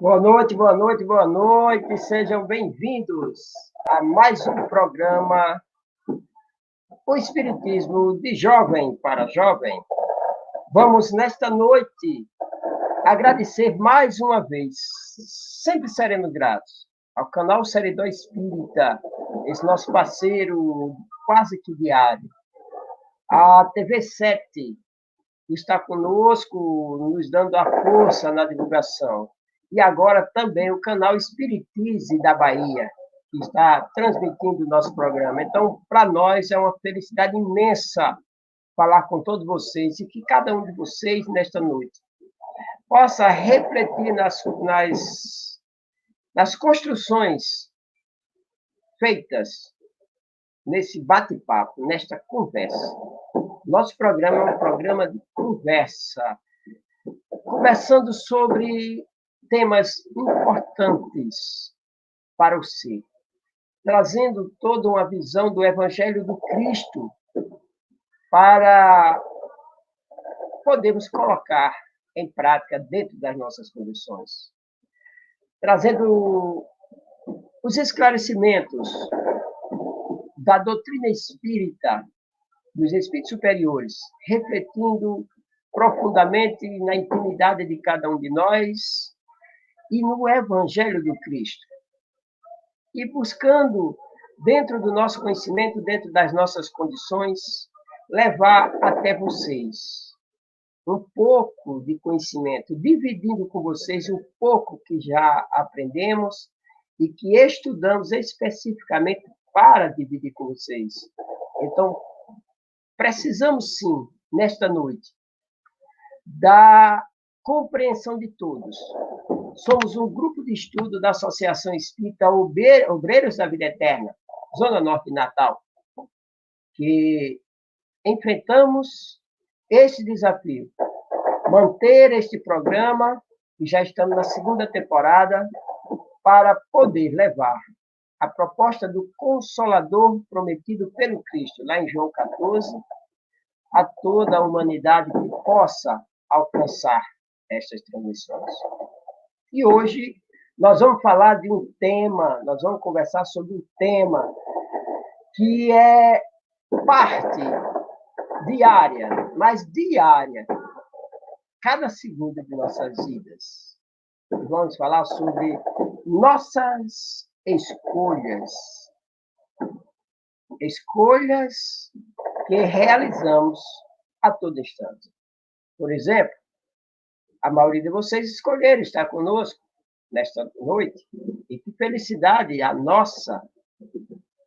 Boa noite, boa noite, boa noite. Sejam bem-vindos a mais um programa O Espiritismo de Jovem para Jovem. Vamos, nesta noite, agradecer mais uma vez, sempre seremos gratos, ao canal Seridó Espírita, esse nosso parceiro quase que diário, a TV 7, que está conosco, nos dando a força na divulgação. E agora também o canal Espiritize da Bahia, que está transmitindo o nosso programa. Então, para nós é uma felicidade imensa falar com todos vocês e que cada um de vocês, nesta noite, possa refletir nas construções feitas nesse bate-papo, nesta conversa. Nosso programa é um programa de conversa, conversando sobre temas importantes para o ser, trazendo toda uma visão do Evangelho do Cristo para podermos colocar em prática dentro das nossas condições, trazendo os esclarecimentos da doutrina espírita, dos espíritos superiores, refletindo profundamente na intimidade de cada um de nós e no Evangelho do Cristo. E buscando, dentro do nosso conhecimento, dentro das nossas condições, levar até vocês um pouco de conhecimento, dividindo com vocês um pouco que já aprendemos e que estudamos especificamente para dividir com vocês. Então, precisamos sim, nesta noite, da compreensão de todos. Somos um grupo de estudo da Associação Espírita Obreiros da Vida Eterna, Zona Norte de Natal, que enfrentamos este desafio, manter este programa, e já estamos na segunda temporada, para poder levar a proposta do Consolador prometido pelo Cristo, lá em João 14, a toda a humanidade que possa alcançar estas transmissões. E hoje nós vamos falar de um tema, nós vamos conversar sobre um tema que é parte diária, mas diária, cada segundo de nossas vidas. Vamos falar sobre nossas escolhas. Escolhas que realizamos a todo instante. Por exemplo, a maioria de vocês escolheram estar conosco nesta noite. E que felicidade a nossa!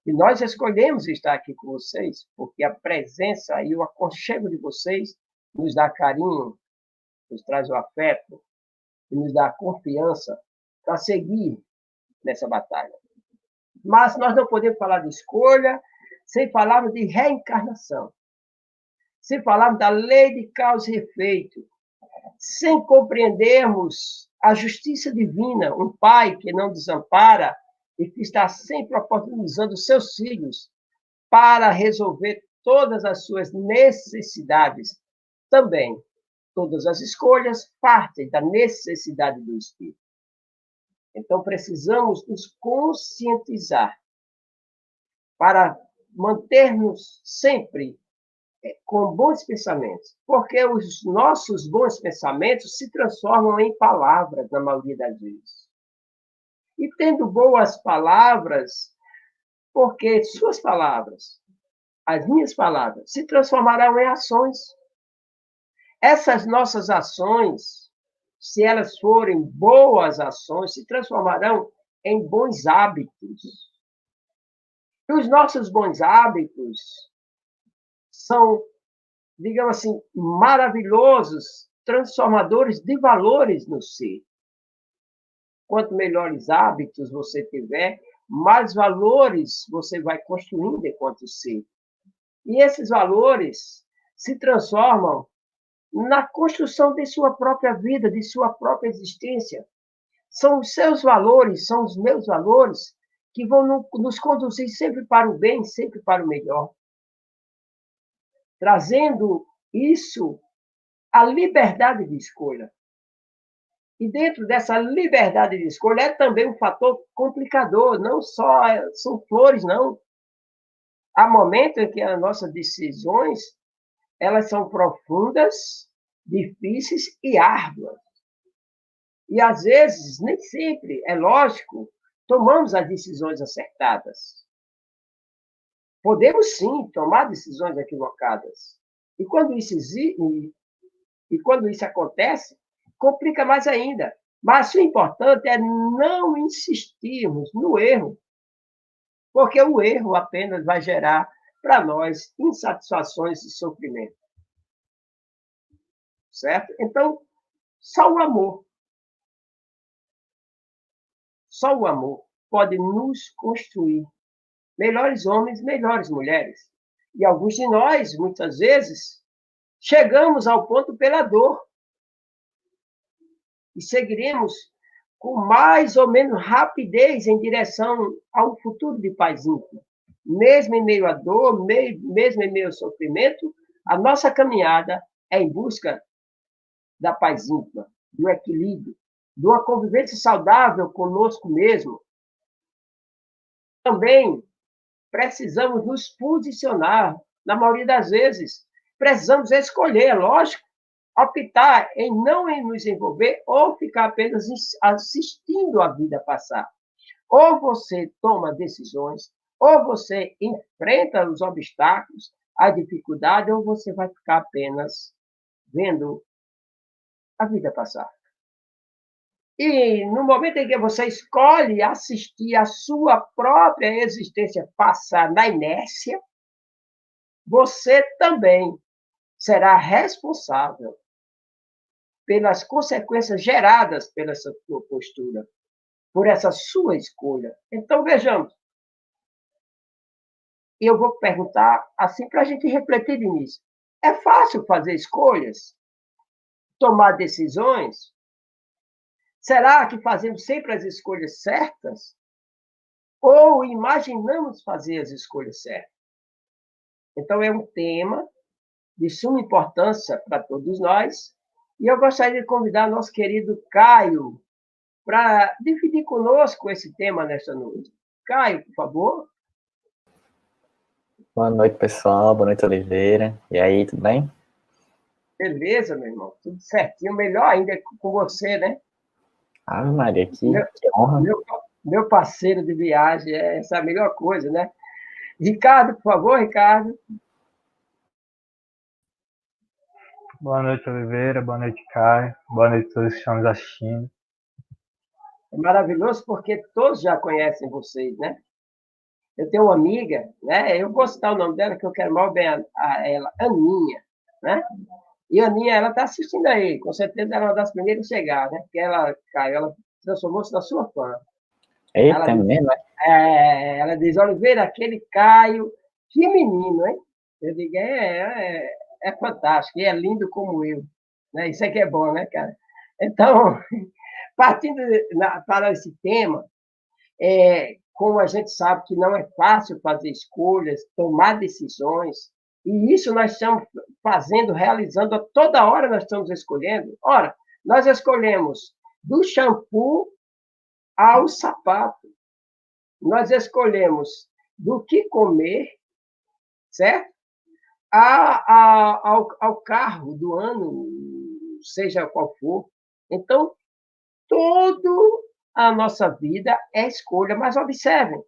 E nós escolhemos estar aqui com vocês, porque a presença e o aconchego de vocês nos dá carinho, nos traz o afeto, e nos dá confiança para seguir nessa batalha. Mas nós não podemos falar de escolha sem falarmos de reencarnação, sem falarmos da lei de causa e efeito, sem compreendermos a justiça divina, um pai que não desampara e que está sempre oportunizando seus filhos para resolver todas as suas necessidades. Também, todas as escolhas partem da necessidade do espírito. Então, precisamos nos conscientizar para mantermos sempre com bons pensamentos, porque os nossos bons pensamentos se transformam em palavras, na maioria das vezes. e tendo boas palavras, porque suas palavras, as minhas palavras, se transformarão em ações. Essas nossas ações, se elas forem boas ações, se transformarão em bons hábitos. E os nossos bons hábitos são, digamos assim, maravilhosos, transformadores de valores no ser. Quanto melhores hábitos você tiver, mais valores você vai construindo enquanto ser. E esses valores se transformam na construção de sua própria vida, de sua própria existência. São os seus valores, são os meus valores que vão nos conduzir sempre para o bem, sempre para o melhor. Trazendo isso a liberdade de escolha. E dentro dessa liberdade de escolha é também um fator complicador, não só são flores, não. Há momentos em que as nossas decisões elas são profundas, difíceis e árduas. E, às vezes, nem sempre, é lógico, tomamos as decisões acertadas. Podemos, sim, tomar decisões equivocadas. E quando isso acontece, complica mais ainda. Mas o importante é não insistirmos no erro, porque o erro apenas vai gerar para nós insatisfações e sofrimento. Certo? Então, só o amor pode nos construir melhores homens, melhores mulheres. E alguns de nós, muitas vezes, chegamos ao ponto pela dor. E seguiremos com mais ou menos rapidez em direção ao futuro de paz íntima. Mesmo em meio à dor, mesmo em meio ao sofrimento, a nossa caminhada é em busca da paz íntima, do equilíbrio, de uma convivência saudável conosco mesmo. Também precisamos nos posicionar, na maioria das vezes. Precisamos escolher, é lógico, optar em não nos envolver ou ficar apenas assistindo a vida passar. Ou você toma decisões, ou você enfrenta os obstáculos, a dificuldade, ou você vai ficar apenas vendo a vida passar. E no momento em que você escolhe assistir a sua própria existência passar na inércia, você também será responsável pelas consequências geradas pela sua postura, por essa sua escolha. Então, vejamos. Eu vou perguntar assim para a gente refletir nisso. É fácil fazer escolhas? Tomar decisões? Será que fazemos sempre as escolhas certas? Ou imaginamos fazer as escolhas certas? Então, é um tema de suma importância para todos nós. E eu gostaria de convidar nosso querido Caio para dividir conosco esse tema nesta noite. Caio, por favor. Boa noite, pessoal. Boa noite, Oliveira. E aí, tudo bem? Beleza, meu irmão. Tudo certinho. Melhor ainda com você, né? Ave Maria, que honra. Meu parceiro de viagem, essa é a melhor coisa, né? Ricardo, por favor, Ricardo. Boa noite, Oliveira. Boa noite, Caio. Boa noite a todos que estão nos assistindo. É maravilhoso porque todos já conhecem vocês, né? Eu tenho uma amiga, né? Eu vou citar o nome dela, que eu quero mal bem a ela, Aninha, né? E a Aninha, ela está assistindo aí, com certeza ela é uma das primeiras a chegar, né? Porque ela, Caio, ela transformou-se na sua fã. Eita, é mesmo, Ela diz, Oliveira, aquele Caio, que menino, hein? Eu digo, é fantástico, e é lindo como eu. Né? Isso aqui é bom, né, cara? Então, partindo para esse tema, como a gente sabe que não é fácil fazer escolhas, tomar decisões, e isso nós estamos fazendo, realizando, a toda hora nós estamos escolhendo. Ora, nós escolhemos do shampoo ao sapato. Nós escolhemos do que comer, certo? Ao carro do ano, seja qual for. Então, tudo a nossa vida é escolha. Mas observem,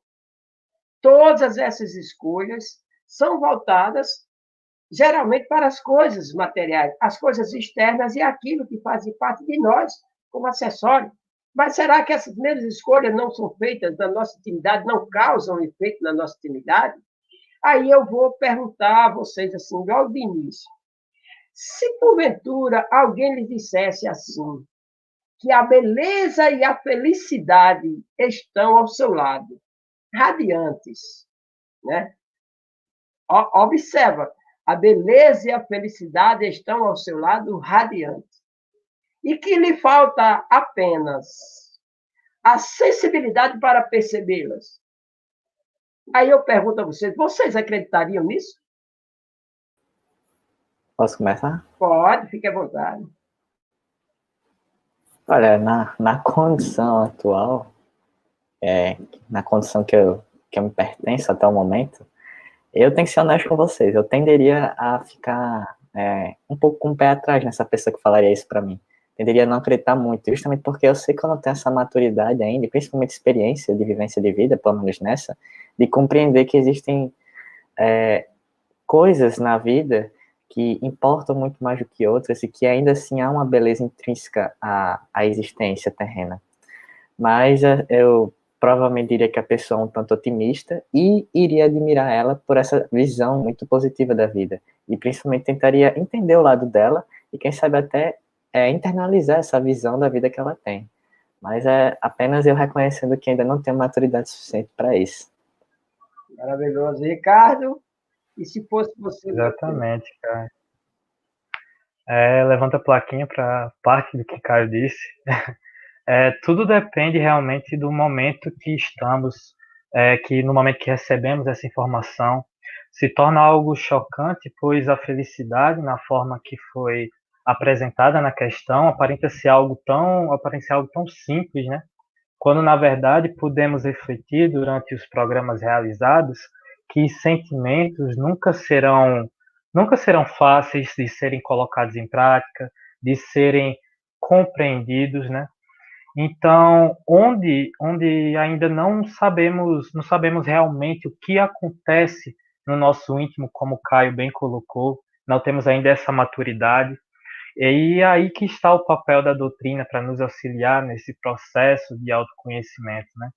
todas essas escolhas são voltadas geralmente para as coisas materiais, as coisas externas e aquilo que faz parte de nós como acessório. Mas será que essas mesmas escolhas não são feitas na nossa intimidade, não causam efeito na nossa intimidade? Aí eu vou perguntar a vocês assim, logo de início. Se porventura alguém lhe dissesse assim, que a beleza e a felicidade estão ao seu lado, radiantes, né? Observa, a beleza e a felicidade estão ao seu lado radiantes. E que lhe falta apenas a sensibilidade para percebê-las. Aí eu pergunto a vocês, vocês acreditariam nisso? Posso começar? Pode, fique à vontade. Olha, na condição atual, na condição que eu me pertenço até o momento, eu tenho que ser honesto com vocês. Eu tenderia a ficar um pouco com o pé atrás nessa pessoa que falaria isso para mim. Tenderia a não acreditar muito, justamente porque eu sei que eu não tenho essa maturidade ainda, principalmente experiência de vivência de vida, pelo menos nessa, de compreender que existem coisas na vida que importam muito mais do que outras e que ainda assim há uma beleza intrínseca à existência terrena. Mas eu provavelmente diria que a pessoa é um tanto otimista e iria admirar ela por essa visão muito positiva da vida. E principalmente tentaria entender o lado dela e quem sabe até internalizar essa visão da vida que ela tem. Mas é apenas eu reconhecendo que ainda não tenho maturidade suficiente para isso. Maravilhoso. Ricardo, e se fosse você... Exatamente, cara. Levanta a plaquinha para parte do que Caio disse. Tudo depende realmente do momento que estamos, que no momento que recebemos essa informação, se torna algo chocante, pois a felicidade, na forma que foi apresentada na questão, aparenta ser algo tão simples, né? Quando, na verdade, podemos refletir durante os programas realizados que sentimentos nunca serão fáceis de serem colocados em prática, de serem compreendidos, né? Então, onde ainda não sabemos realmente o que acontece no nosso íntimo, como o Caio bem colocou, não temos ainda essa maturidade. E aí que está o papel da doutrina para nos auxiliar nesse processo de autoconhecimento, né?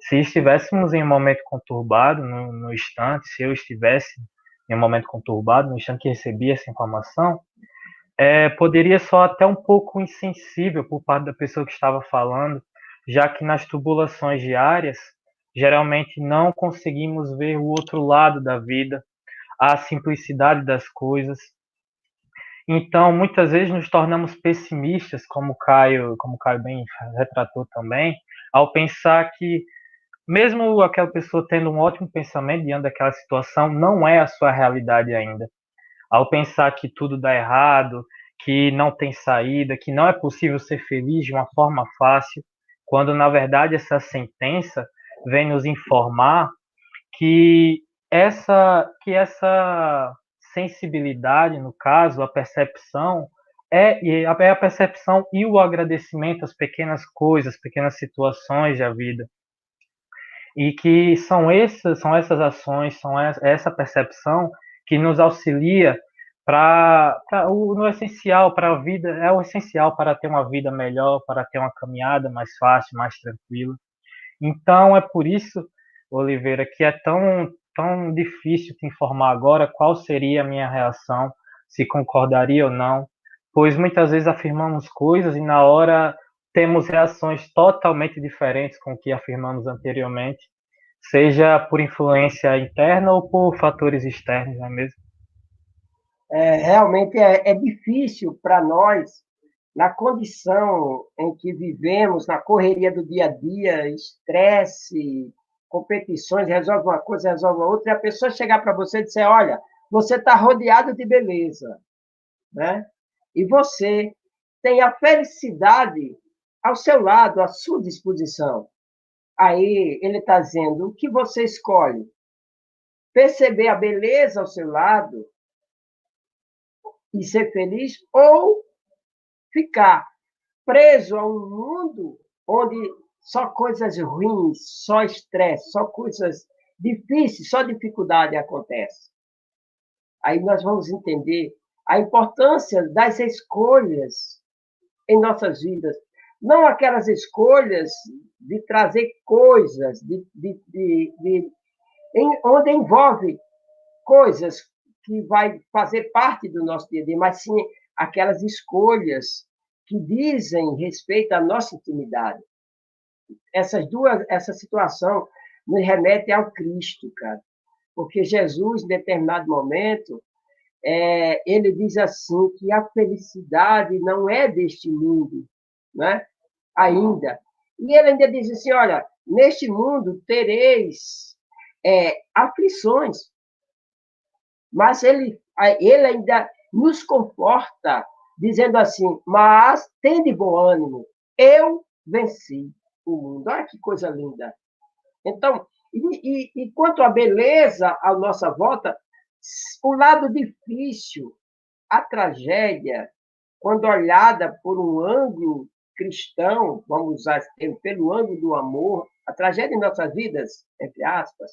Se estivéssemos em um momento conturbado no instante, se eu estivesse em um momento conturbado no instante que recebi essa informação, poderia soar até um pouco insensível por parte da pessoa que estava falando, já que nas tubulações diárias, geralmente não conseguimos ver o outro lado da vida, a simplicidade das coisas. Então, muitas vezes nos tornamos pessimistas, como o Caio bem retratou também, ao pensar que mesmo aquela pessoa tendo um ótimo pensamento diante daquela situação, não é a sua realidade ainda. Ao pensar que tudo dá errado, que não tem saída, que não é possível ser feliz de uma forma fácil, quando na verdade essa sentença vem nos informar que essa sensibilidade, no caso, a percepção, é a percepção e o agradecimento às pequenas coisas, pequenas situações da vida. E que são essas ações, essa percepção que nos auxilia no essencial para a vida, é o essencial para ter uma vida melhor, para ter uma caminhada mais fácil, mais tranquila. Então é por isso, Oliveira, que é tão difícil te informar agora qual seria a minha reação, se concordaria ou não, pois muitas vezes afirmamos coisas e na hora temos reações totalmente diferentes com o que afirmamos anteriormente, seja por influência interna ou por fatores externos, não é mesmo? Realmente é difícil para nós, na condição em que vivemos, na correria do dia a dia, estresse, competições, resolve uma coisa, resolve outra, e a pessoa chegar para você e dizer, olha, você está rodeado de beleza, né? E você tem a felicidade ao seu lado, à sua disposição. Aí ele está dizendo, o que você escolhe? Perceber a beleza ao seu lado e ser feliz, ou ficar preso a um mundo onde só coisas ruins, só estresse, só coisas difíceis, só dificuldade acontece. Aí nós vamos entender a importância das escolhas em nossas vidas. Não aquelas escolhas de trazer coisas, onde envolve coisas que vai fazer parte do nosso dia a dia, mas sim aquelas escolhas que dizem respeito à nossa intimidade. Essa situação nos remete ao Cristo, cara. Porque Jesus, em determinado momento, ele diz assim que a felicidade não é deste mundo, né? Ainda. E ele ainda diz assim, olha, neste mundo tereis aflições, mas ele ainda nos conforta, dizendo assim, mas tende bom ânimo, eu venci o mundo. Olha que coisa linda. Então, e quanto à beleza à nossa volta, o lado difícil, a tragédia, quando olhada por um ângulo cristão, vamos usar esse termo, pelo ângulo do amor, a tragédia em nossas vidas, entre aspas,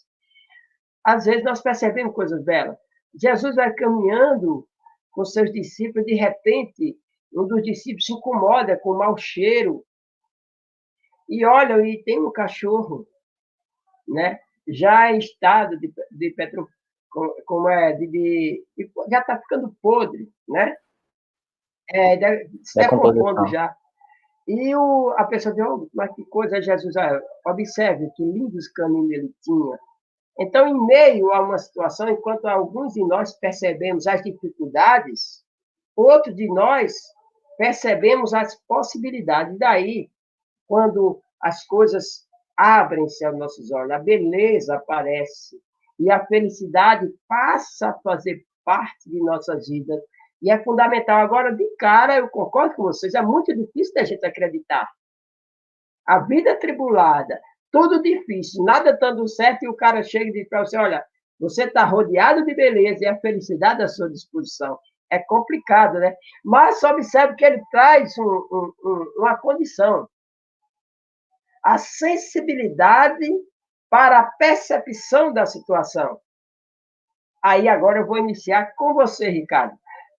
às vezes nós percebemos coisas belas. Jesus vai caminhando com seus discípulos, de repente, um dos discípulos se incomoda com o mau cheiro, e olha, e tem um cachorro, né? Já em estado de petro, como já está ficando podre, né? Se decompondo já. E a pessoa diz, oh, mas que coisa, Jesus, observe que lindos caminhos ele tinha. Então, em meio a uma situação, enquanto alguns de nós percebemos as dificuldades, outros de nós percebemos as possibilidades. Daí, quando as coisas abrem-se aos nossos olhos, a beleza aparece e a felicidade passa a fazer parte de nossas vidas. E é fundamental. Agora, de cara, eu concordo com vocês, é muito difícil da gente acreditar. A vida atribulada, tudo difícil, nada dando certo, e o cara chega e diz para você, olha, você está rodeado de beleza e a felicidade à sua disposição. É complicado, né? Mas observe que ele traz uma condição. A sensibilidade para a percepção da situação. Aí agora eu vou iniciar com você, Ricardo.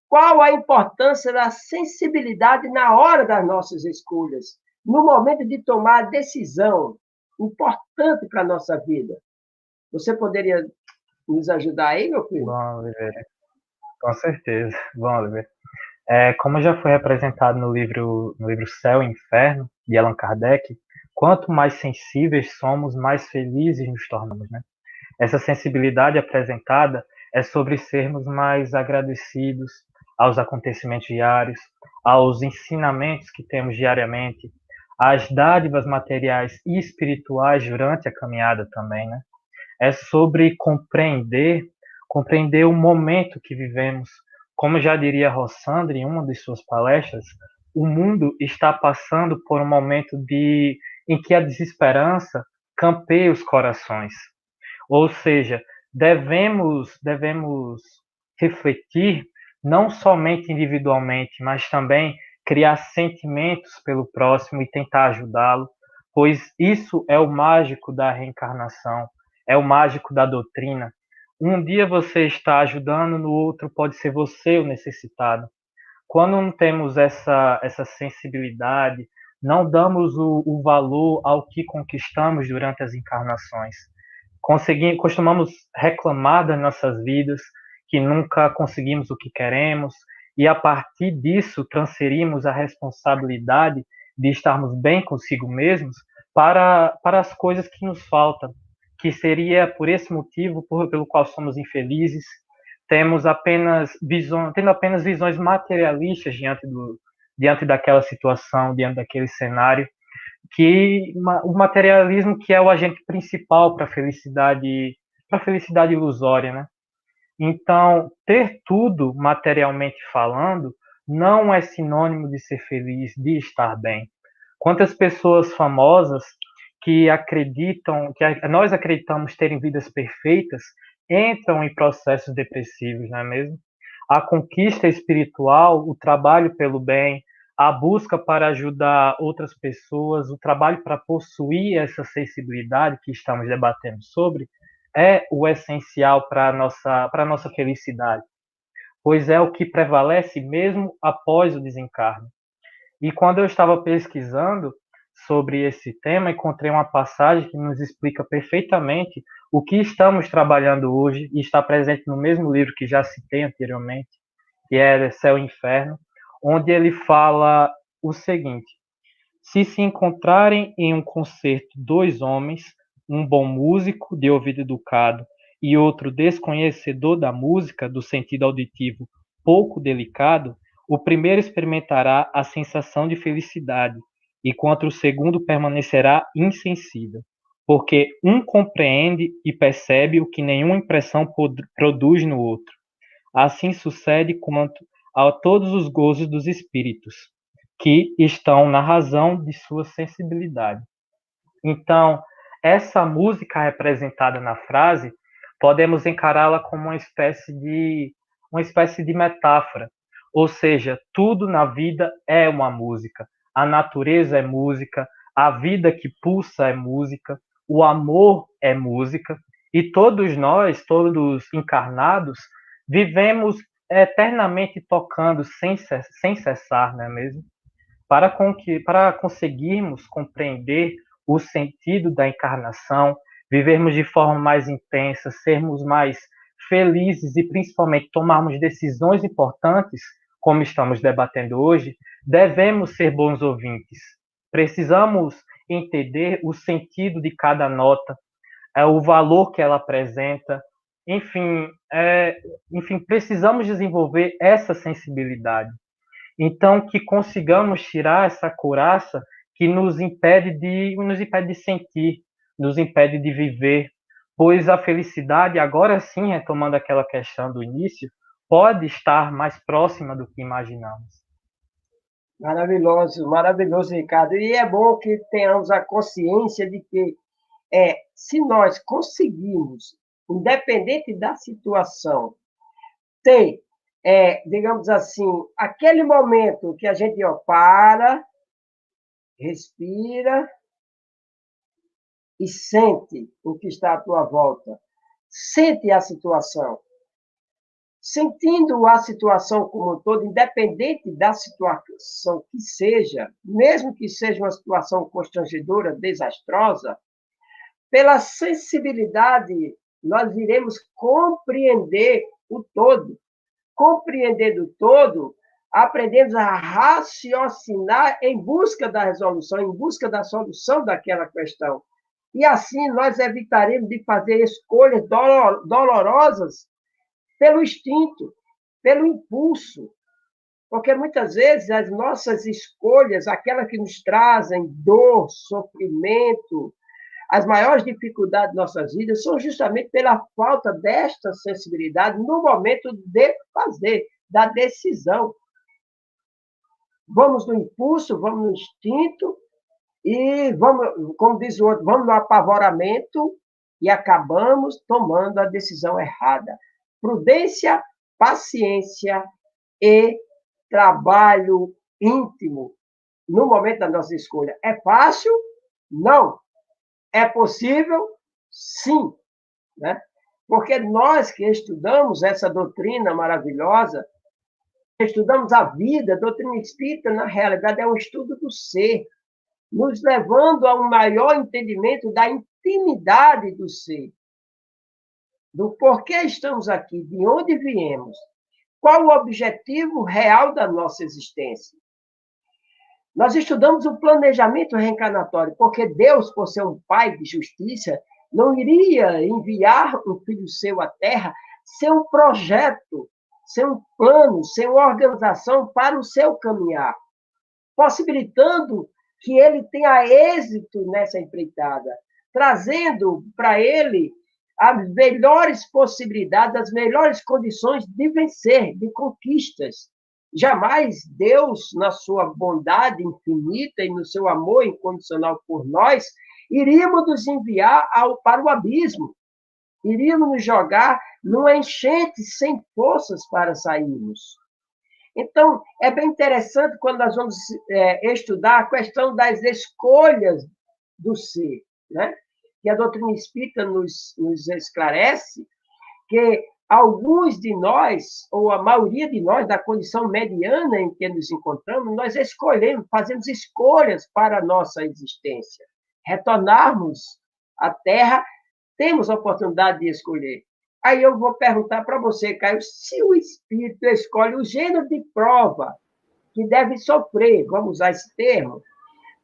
Qual a importância da sensibilidade na hora das nossas escolhas, no momento de tomar a decisão importante para a nossa vida? Você poderia nos ajudar aí, meu filho? Bom, Oliveira, com certeza. Bom, Oliveira, como já foi representado no livro Céu e Inferno, de Allan Kardec, quanto mais sensíveis somos, mais felizes nos tornamos, né? Essa sensibilidade apresentada é sobre sermos mais agradecidos aos acontecimentos diários, aos ensinamentos que temos diariamente, às dádivas materiais e espirituais durante a caminhada também, né? É sobre compreender o momento que vivemos. Como já diria Rossandra em uma de suas palestras, o mundo está passando por um momento em que a desesperança campeia os corações. Ou seja, devemos refletir não somente individualmente, mas também criar sentimentos pelo próximo e tentar ajudá-lo, pois isso é o mágico da reencarnação, é o mágico da doutrina. Um dia você está ajudando, no outro pode ser você o necessitado. Quando não temos essa sensibilidade, não damos o valor ao que conquistamos durante as encarnações. Costumamos reclamar das nossas vidas, que nunca conseguimos o que queremos, e a partir disso transferimos a responsabilidade de estarmos bem consigo mesmos para as coisas que nos faltam, que seria por esse motivo pelo qual somos infelizes, tendo apenas visões materialistas diante daquela situação, diante daquele cenário, que o materialismo que é o agente principal para a felicidade ilusória, né? Então, ter tudo materialmente falando não é sinônimo de ser feliz, de estar bem. Quantas pessoas famosas que nós acreditamos terem vidas perfeitas entram em processos depressivos, não é mesmo? A conquista espiritual, o trabalho pelo bem, a busca para ajudar outras pessoas, o trabalho para possuir essa sensibilidade que estamos debatendo sobre, é o essencial para a nossa felicidade, pois é o que prevalece mesmo após o desencarne. E quando eu estava pesquisando sobre esse tema, encontrei uma passagem que nos explica perfeitamente o que estamos trabalhando hoje e está presente no mesmo livro que já citei anteriormente, que é Céu e Inferno, onde ele fala o seguinte: se encontrarem em um concerto dois homens, um bom músico de ouvido educado e outro desconhecedor da música, do sentido auditivo pouco delicado, o primeiro experimentará a sensação de felicidade, enquanto o segundo permanecerá insensível, porque um compreende e percebe o que nenhuma impressão produz no outro. Assim sucede quanto a todos os gozos dos espíritos, que estão na razão de sua sensibilidade. Então, essa música representada na frase, podemos encará-la como uma espécie de metáfora, ou seja, tudo na vida é uma música. A natureza é música, a vida que pulsa é música, o amor é música, e todos nós, todos encarnados, vivemos eternamente tocando sem cessar, não é mesmo? Para conseguirmos compreender o sentido da encarnação, vivermos de forma mais intensa, sermos mais felizes e principalmente tomarmos decisões importantes, como estamos debatendo hoje, devemos ser bons ouvintes. Precisamos entender o sentido de cada nota, o valor que ela apresenta. Enfim, precisamos desenvolver essa sensibilidade. Então, que consigamos tirar essa couraça que nos impede de sentir, nos impede de viver, pois a felicidade, agora sim, retomando aquela questão do início, pode estar mais próxima do que imaginamos. Maravilhoso, maravilhoso, Ricardo. E é bom que tenhamos a consciência de que se nós conseguirmos, independente da situação, ter, digamos assim, aquele momento que a gente para, respira e sente o que está à tua volta. Sente a situação. Sentindo a situação como um todo, independente da situação que seja, mesmo que seja uma situação constrangedora, desastrosa, pela sensibilidade, nós iremos compreender o todo. Compreendendo o todo, aprendemos a raciocinar em busca da resolução, em busca da solução daquela questão. E assim nós evitaremos de fazer escolhas dolorosas pelo instinto, pelo impulso. Porque muitas vezes as nossas escolhas, aquelas que nos trazem dor, sofrimento, as maiores dificuldades de nossas vidas são justamente pela falta desta sensibilidade no momento de fazer, da decisão. Vamos no impulso, vamos no instinto e vamos, como diz o outro, vamos no apavoramento e acabamos tomando a decisão errada. Prudência, paciência e trabalho íntimo no momento da nossa escolha. É fácil? Não. É possível? Sim. Né? Porque nós que estudamos essa doutrina maravilhosa, estudamos a vida, a doutrina espírita, na realidade, é um estudo do ser, nos levando a um maior entendimento da intimidade do ser, do porquê estamos aqui, de onde viemos, qual o objetivo real da nossa existência. Nós estudamos o planejamento reencarnatório, porque Deus, por ser um Pai de justiça, não iria enviar um filho seu à Terra sem um projeto, sem um plano, sem uma organização para o seu caminhar, possibilitando que ele tenha êxito nessa empreitada, trazendo para ele as melhores possibilidades, as melhores condições de vencer, de conquistas. Jamais Deus, na sua bondade infinita e no seu amor incondicional por nós, iríamos nos enviar para o abismo, iríamos nos jogar numa enchente sem forças para sairmos. Então, é bem interessante quando nós vamos estudar a questão das escolhas do ser, né? Que a doutrina espírita nos esclarece que alguns de nós, ou a maioria de nós, da condição mediana em que nos encontramos, nós escolhemos, fazemos escolhas para a nossa existência. Retornarmos à Terra, temos a oportunidade de escolher. Aí eu vou perguntar para você, Caio, se o espírito escolhe o gênero de prova que deve sofrer, vamos usar esse termo,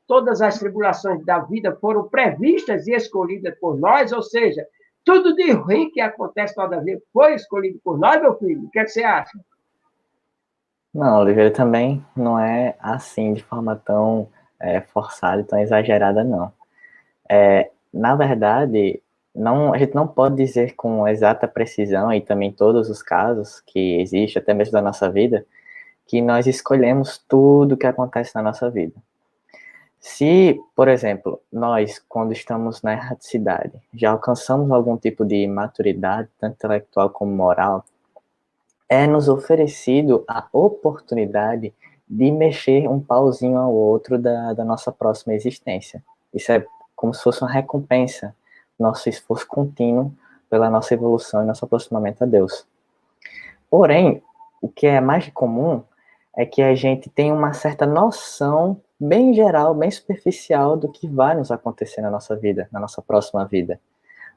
todas as tribulações da vida foram previstas e escolhidas por nós, ou seja, tudo de ruim que acontece toda vez foi escolhido por nós, meu filho? O que é que você acha? Não, Oliveira, também não é assim, de forma tão forçada e tão exagerada, não. Na verdade, a gente não pode dizer com exata precisão, e também todos os casos que existem, até mesmo da nossa vida, que nós escolhemos tudo que acontece na nossa vida. Se, por exemplo, nós, quando estamos na erraticidade, já alcançamos algum tipo de maturidade, tanto intelectual como moral, é nos oferecido a oportunidade de mexer um pauzinho ao outro da nossa próxima existência. Isso é como se fosse uma recompensa, nosso esforço contínuo pela nossa evolução e nosso aproximamento a Deus. Porém, o que é mais comum é que a gente tem uma certa noção bem geral, bem superficial do que vai nos acontecer na nossa vida, na nossa próxima vida.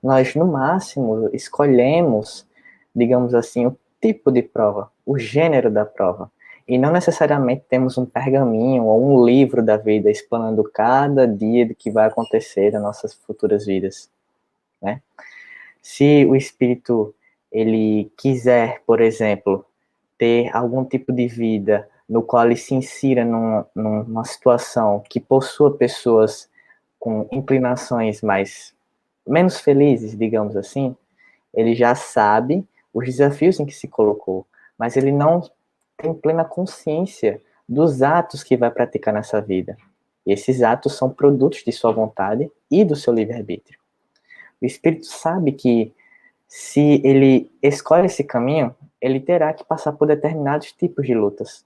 Nós, no máximo, escolhemos, digamos assim, o tipo de prova, o gênero da prova, e não necessariamente temos um pergaminho ou um livro da vida explanando cada dia do que vai acontecer nas nossas futuras vidas, né? Se o espírito ele quiser, por exemplo, ter algum tipo de vida no qual ele se insira numa situação que possua pessoas com inclinações menos felizes, digamos assim, ele já sabe os desafios em que se colocou, mas ele não tem plena consciência dos atos que vai praticar nessa vida. E esses atos são produtos de sua vontade e do seu livre-arbítrio. O espírito sabe que se ele escolhe esse caminho, ele terá que passar por determinados tipos de lutas.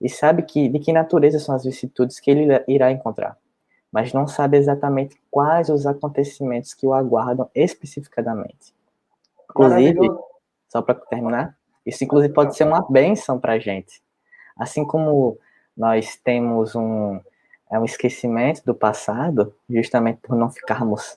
E sabe de que natureza são as vicissitudes que ele irá encontrar, mas não sabe exatamente quais os acontecimentos que o aguardam especificadamente. Inclusive, só para terminar, isso inclusive pode ser uma bênção para a gente. Assim como nós temos um esquecimento do passado, justamente por não ficarmos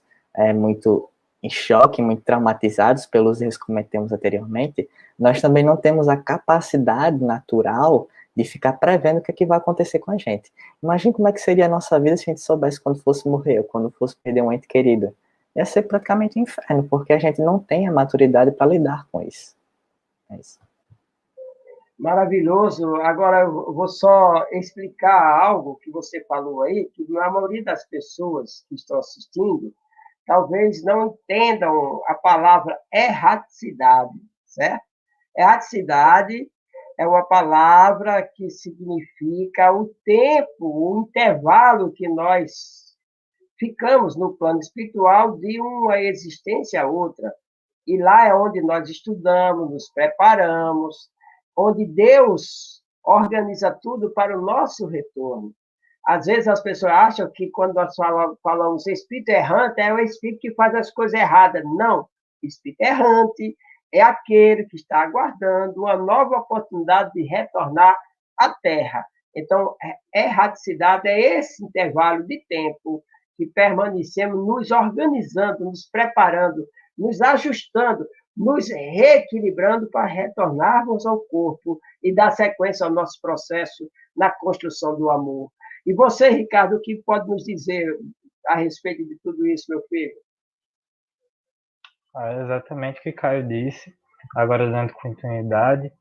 muito em choque, muito traumatizados pelos erros que cometemos anteriormente, nós também não temos a capacidade natural de ficar prevendo o que, é que vai acontecer com a gente. Imagine como é que seria a nossa vida se a gente soubesse quando fosse morrer, ou quando fosse perder um ente querido. Ia ser praticamente um inferno, porque a gente não tem a maturidade para lidar com isso. É isso. Maravilhoso. Agora, eu vou só explicar algo que você falou aí, que a maioria das pessoas que estão assistindo talvez não entendam a palavra erraticidade, certo? Erraticidade é uma palavra que significa o tempo, o intervalo que nós ficamos no plano espiritual de uma existência a outra. E lá é onde nós estudamos, nos preparamos, onde Deus organiza tudo para o nosso retorno. Às vezes as pessoas acham que quando nós falamos espírito errante, é o espírito que faz as coisas erradas. Não. Espírito errante é aquele que está aguardando uma nova oportunidade de retornar à Terra. Então, erraticidade é esse intervalo de tempo que permanecemos nos organizando, nos preparando, nos ajustando, nos reequilibrando para retornarmos ao corpo e dar sequência ao nosso processo na construção do amor. E você, Ricardo, o que pode nos dizer a respeito de tudo isso, meu filho? É exatamente o que Caio disse, agora dando continuidade.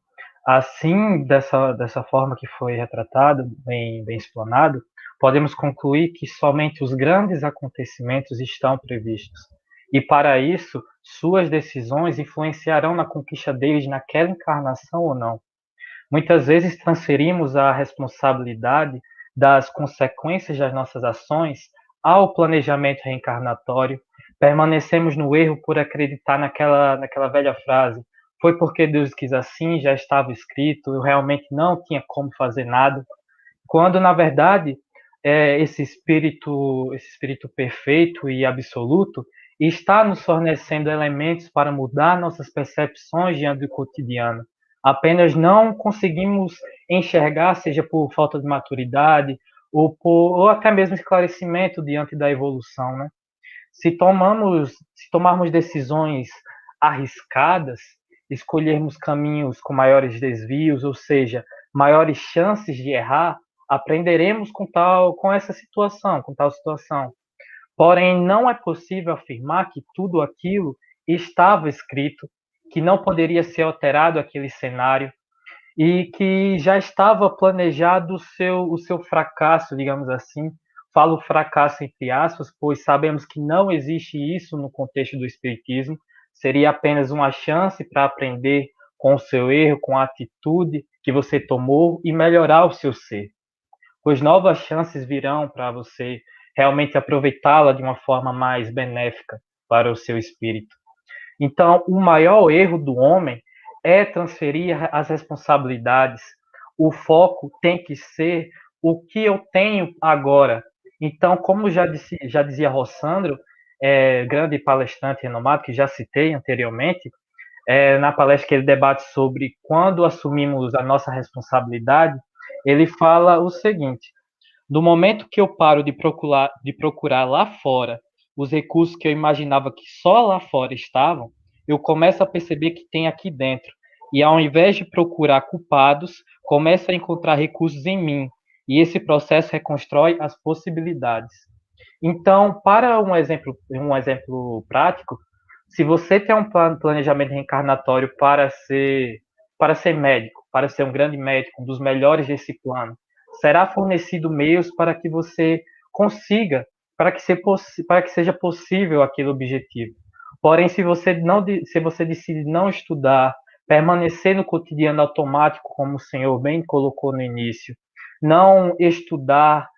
Assim, dessa forma que foi retratado, bem explanado, podemos concluir que somente os grandes acontecimentos estão previstos. E para isso, suas decisões influenciarão na conquista deles naquela encarnação ou não. Muitas vezes transferimos a responsabilidade das consequências das nossas ações ao planejamento reencarnatório, permanecemos no erro por acreditar naquela velha frase: foi porque Deus quis assim, já estava escrito, eu realmente não tinha como fazer nada. Quando, na verdade, esse espírito perfeito e absoluto está nos fornecendo elementos para mudar nossas percepções diante do cotidiano. Apenas não conseguimos enxergar, seja por falta de maturidade ou até mesmo esclarecimento diante da evolução, né? Se tomarmos decisões arriscadas, escolhermos caminhos com maiores desvios, ou seja, maiores chances de errar, aprenderemos com essa situação, com tal situação. Porém, não é possível afirmar que tudo aquilo estava escrito, que não poderia ser alterado aquele cenário e que já estava planejado o seu fracasso, digamos assim. Falo fracasso entre aspas, pois sabemos que não existe isso no contexto do espiritismo. Seria apenas uma chance para aprender com o seu erro, com a atitude que você tomou e melhorar o seu ser, pois novas chances virão para você realmente aproveitá-la de uma forma mais benéfica para o seu espírito. Então, o maior erro do homem é transferir as responsabilidades. O foco tem que ser o que eu tenho agora. Então, como já dizia Rossandro, grande palestrante renomado, que já citei anteriormente, na palestra que ele debate sobre quando assumimos a nossa responsabilidade, ele fala o seguinte: do momento que eu paro de procurar lá fora os recursos que eu imaginava que só lá fora estavam, eu começo a perceber que tem aqui dentro. E ao invés de procurar culpados, começo a encontrar recursos em mim. E esse processo reconstrói as possibilidades. Então, para um exemplo prático, se você tem um planejamento reencarnatório para ser médico, para ser um grande médico, um dos melhores desse plano, será fornecido meios para que você consiga, para que seja possível aquele objetivo. Porém, se você decide não estudar, permanecer no cotidiano automático, como o senhor bem colocou no início, não estudar,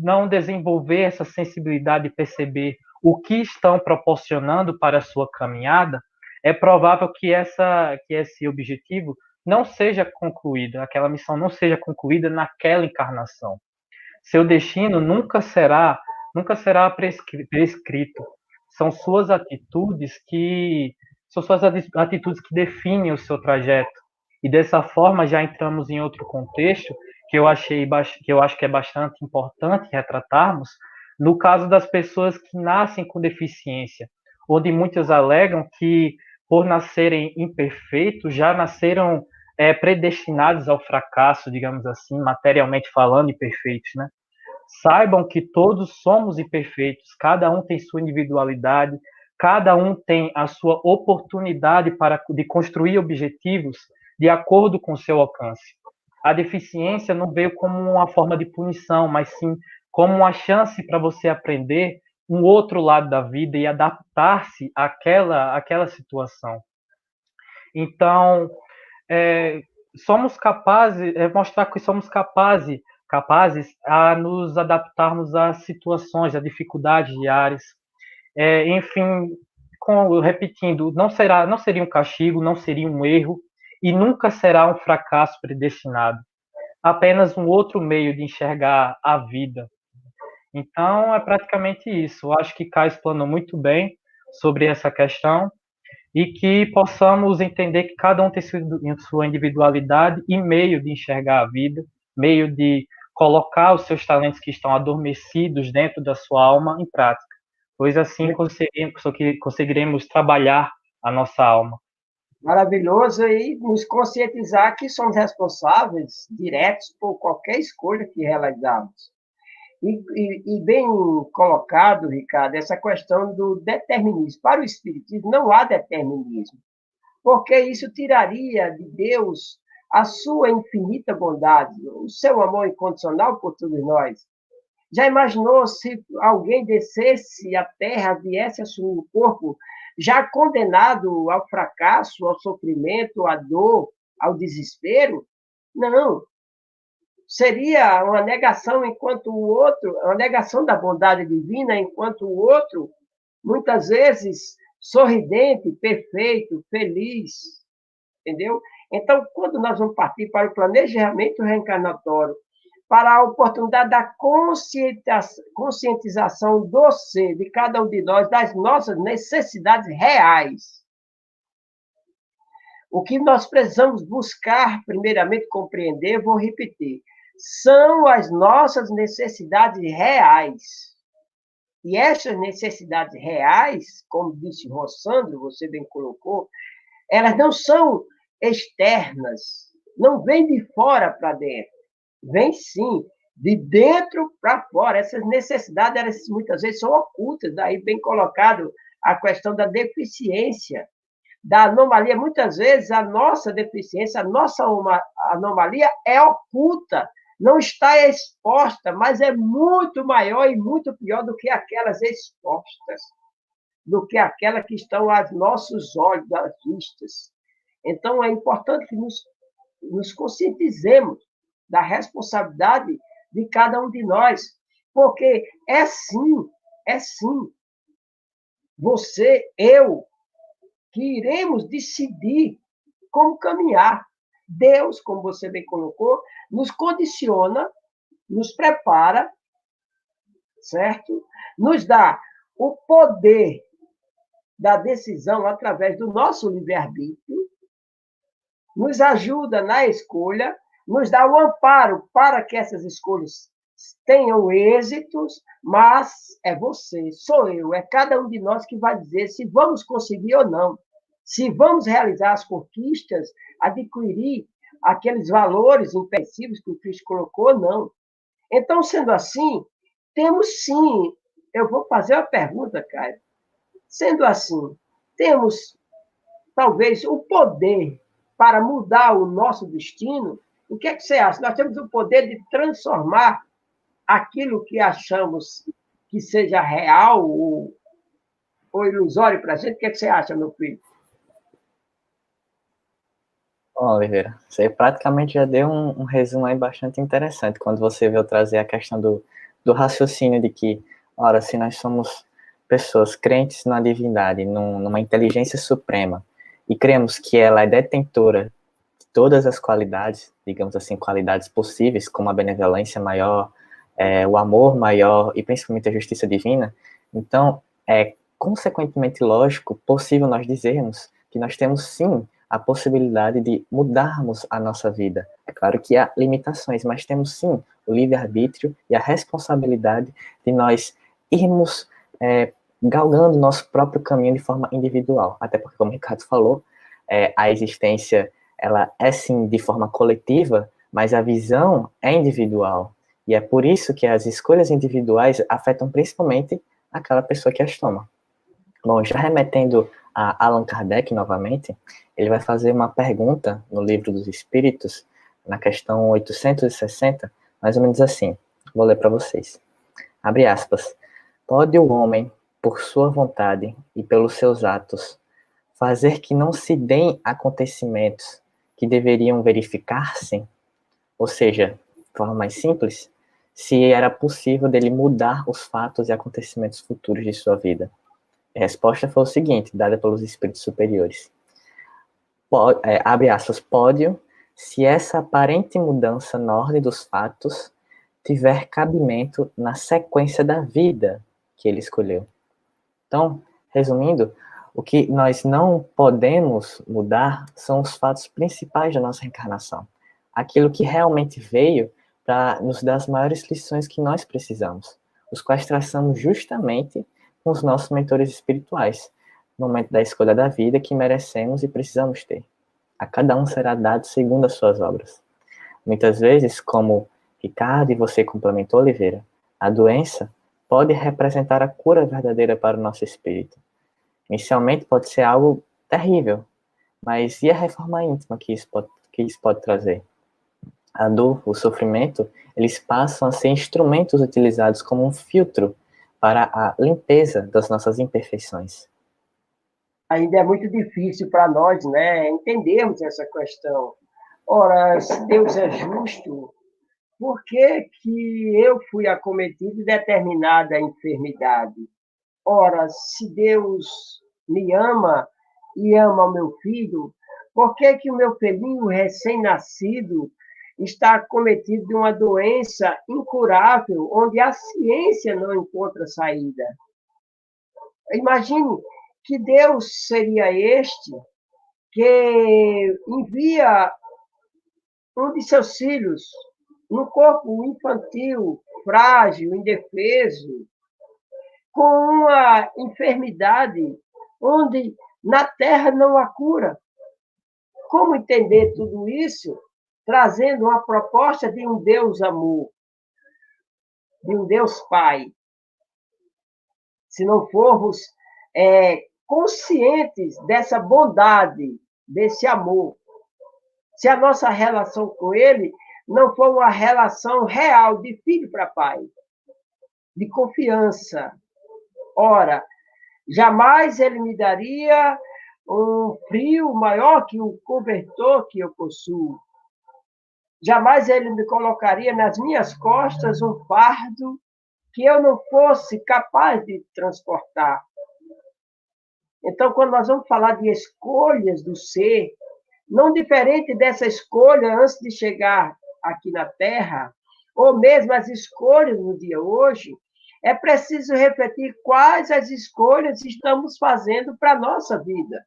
não desenvolver essa sensibilidade de perceber o que estão proporcionando para a sua caminhada, é provável que esse objetivo não seja concluído, aquela missão não seja concluída naquela encarnação. Seu destino nunca será prescrito. São suas atitudes que definem o seu trajeto. E dessa forma já entramos em outro contexto que eu acho que é bastante importante retratarmos, no caso das pessoas que nascem com deficiência, onde muitos alegam que por nascerem imperfeitos já nasceram predestinados ao fracasso, digamos assim, materialmente falando, imperfeitos, né? Saibam que todos somos imperfeitos, cada um tem sua individualidade, cada um tem a sua oportunidade de construir objetivos de acordo com o seu alcance. A deficiência não veio como uma forma de punição, mas sim como uma chance para você aprender um outro lado da vida e adaptar-se àquela situação. Então, somos capazes, mostrar que somos capazes a nos adaptarmos às situações, às dificuldades diárias. Enfim, repetindo, não seria um castigo, não seria um erro e nunca será um fracasso predestinado. Apenas um outro meio de enxergar a vida. Então, é praticamente isso. Eu acho que Caio explanou muito bem sobre essa questão e que possamos entender que cada um tem sua individualidade e meio de enxergar a vida, meio de colocar os seus talentos que estão adormecidos dentro da sua alma em prática, pois assim conseguiremos trabalhar a nossa alma. Maravilhoso, e nos conscientizar que somos responsáveis diretos por qualquer escolha que realizamos. E bem colocado, Ricardo, essa questão do determinismo. Para o Espiritismo não há determinismo, porque isso tiraria de Deus a sua infinita bondade, o seu amor incondicional por todos nós. Já imaginou se alguém descesse à terra, viesse assumir o corpo, já condenado ao fracasso, ao sofrimento, à dor, ao desespero? Não. Seria uma negação enquanto o outro, uma negação da bondade divina, enquanto o outro, muitas vezes, sorridente, perfeito, feliz, entendeu? Então, quando nós vamos partir para o planejamento reencarnatório, para a oportunidade da conscientização do ser, de cada um de nós, das nossas necessidades reais. O que nós precisamos buscar, primeiramente, compreender, vou repetir, são as nossas necessidades reais. E essas necessidades reais, como disse Rossandro, você bem colocou, elas não são externas, não vêm de fora para dentro, vêm sim de dentro para fora. Essas necessidades, elas muitas vezes são ocultas, daí bem colocado a questão da deficiência, da anomalia. Muitas vezes a nossa deficiência, a nossa anomalia é oculta, não está exposta, mas é muito maior e muito pior do que aquelas expostas, do que aquelas que estão aos nossos olhos, às vistas. Então, é importante que nos conscientizemos da responsabilidade de cada um de nós, porque é sim, você, eu, que iremos decidir como caminhar. Deus, como você bem colocou, nos condiciona, nos prepara, certo? Nos dá o poder da decisão através do nosso livre-arbítrio, nos ajuda na escolha, nos dá o amparo para que essas escolhas tenham êxitos, mas é você, sou eu, é cada um de nós que vai dizer se vamos conseguir ou não, se vamos realizar as conquistas, adquirir aqueles valores imperecíveis que o Cristo colocou ou não. Então, sendo assim, temos sim, eu vou fazer uma pergunta, Caio. Sendo assim, temos talvez o poder para mudar o nosso destino. O que é que você acha? Nós temos o poder de transformar aquilo que achamos que seja real ou ilusório para a gente. O que é que você acha, meu filho? Bom, Oliveira, você praticamente já deu um resumo aí bastante interessante, quando você veio trazer a questão do raciocínio de que, ora, se nós somos pessoas crentes na divindade, numa inteligência suprema, e cremos que ela é detentora de todas as qualidades, digamos assim, qualidades possíveis, como a benevolência maior, o amor maior e principalmente a justiça divina, então é consequentemente lógico, possível nós dizermos que nós temos sim a possibilidade de mudarmos a nossa vida. É claro que há limitações, mas temos sim o livre-arbítrio e a responsabilidade de nós irmos galgando nosso próprio caminho de forma individual. Até porque, como o Ricardo falou, a existência ela é sim de forma coletiva, mas a visão é individual. E é por isso que as escolhas individuais afetam principalmente aquela pessoa que as toma. Bom, já remetendo a Allan Kardec novamente, ele vai fazer uma pergunta no Livro dos Espíritos, na questão 860, mais ou menos assim. Vou ler para vocês. Abre aspas. Pode o homem, por sua vontade e pelos seus atos, fazer que não se deem acontecimentos que deveriam verificar-se? Ou seja, de forma mais simples, se era possível dele mudar os fatos e acontecimentos futuros de sua vida. A resposta foi o seguinte, dada pelos espíritos superiores. Abre aspas, pode, se essa aparente mudança na ordem dos fatos tiver cabimento na sequência da vida que ele escolheu. Então, resumindo, o que nós não podemos mudar são os fatos principais da nossa reencarnação. Aquilo que realmente veio para nos dar as maiores lições que nós precisamos, os quais traçamos justamente com os nossos mentores espirituais, no momento da escolha da vida que merecemos e precisamos ter. A cada um será dado segundo as suas obras. Muitas vezes, como Ricardo e você complementou, Oliveira, a doença pode representar a cura verdadeira para o nosso espírito. Inicialmente pode ser algo terrível, mas e a reforma íntima que isso pode trazer? A dor, o sofrimento, eles passam a ser instrumentos utilizados como um filtro para a limpeza das nossas imperfeições. Ainda é muito difícil para nós, né, entendermos essa questão. Ora, se Deus é justo, por que que eu fui acometido de determinada enfermidade? Ora, se Deus me ama e ama o meu filho, por que que o meu filhinho recém-nascido está acometido de uma doença incurável, onde a ciência não encontra saída? Imagine que Deus seria este que envia um de seus filhos no corpo infantil, frágil, indefeso, com uma enfermidade onde na terra não há cura. Como entender tudo isso trazendo uma proposta de um Deus amor, de um Deus Pai? Se não formos conscientes dessa bondade, desse amor, se a nossa relação com Ele não for uma relação real de filho para pai, de confiança, ora, jamais Ele me daria um frio maior que o cobertor que eu possuo. Jamais Ele me colocaria nas minhas costas um fardo que eu não fosse capaz de transportar. Então, quando nós vamos falar de escolhas do ser, não diferente dessa escolha antes de chegar aqui na Terra, ou mesmo as escolhas no dia hoje, é preciso refletir quais as escolhas estamos fazendo para a nossa vida.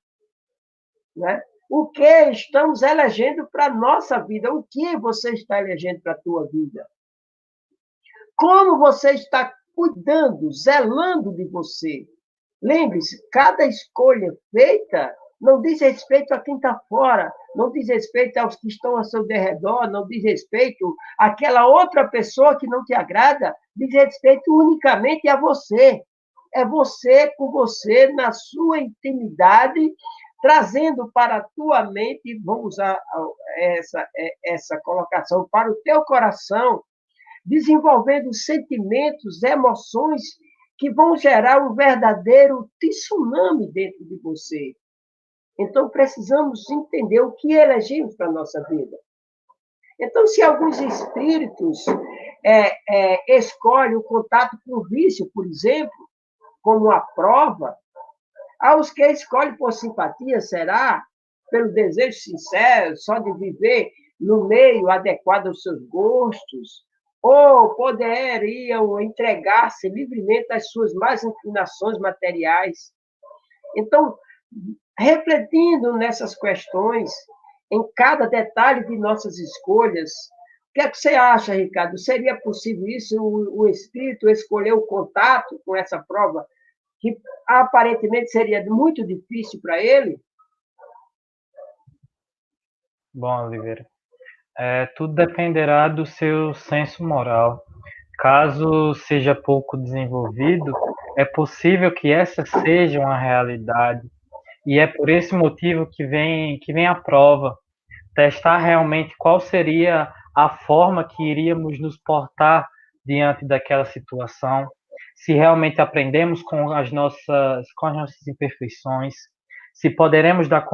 Né? O que estamos elegendo para a nossa vida? O que você está elegendo para a tua vida? Como você está cuidando, zelando de você? Lembre-se, cada escolha feita não diz respeito a quem está fora, não diz respeito aos que estão ao seu derredor, não diz respeito àquela outra pessoa que não te agrada, diz respeito unicamente a você. É você com você, na sua intimidade, trazendo para a tua mente, vamos usar essa colocação, para o teu coração, desenvolvendo sentimentos, emoções que vão gerar um verdadeiro tsunami dentro de você. Então, precisamos entender o que elegemos para a nossa vida. Então, se alguns espíritos escolhem o contato por vício, por exemplo, como uma prova, há os que escolhem por simpatia, será? Pelo desejo sincero, só de viver no meio adequado aos seus gostos, ou poderiam entregar-se livremente às suas más inclinações materiais. Então, refletindo nessas questões, em cada detalhe de nossas escolhas, o que é que você acha, Ricardo? Seria possível isso, o espírito escolher o contato com essa prova, que aparentemente seria muito difícil para ele? Bom, Oliveira, tudo dependerá do seu senso moral. Caso seja pouco desenvolvido, é possível que essa seja uma realidade. E é por esse motivo que vem a prova, testar realmente qual seria a forma que iríamos nos portar diante daquela situação, se realmente aprendemos com as nossas imperfeições, se poderemos dar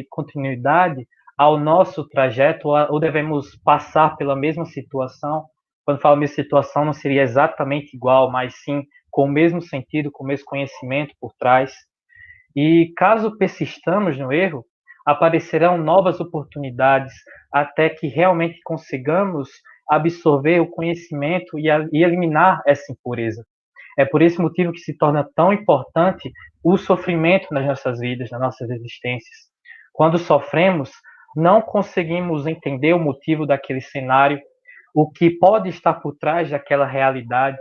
continuidade ao nosso trajeto ou devemos passar pela mesma situação. Quando falo mesma situação, não seria exatamente igual, mas sim com o mesmo sentido, com o mesmo conhecimento por trás. E caso persistamos no erro, aparecerão novas oportunidades até que realmente consigamos absorver o conhecimento e eliminar essa impureza. É por esse motivo que se torna tão importante o sofrimento nas nossas vidas, nas nossas existências. Quando sofremos, não conseguimos entender o motivo daquele cenário, o que pode estar por trás daquela realidade,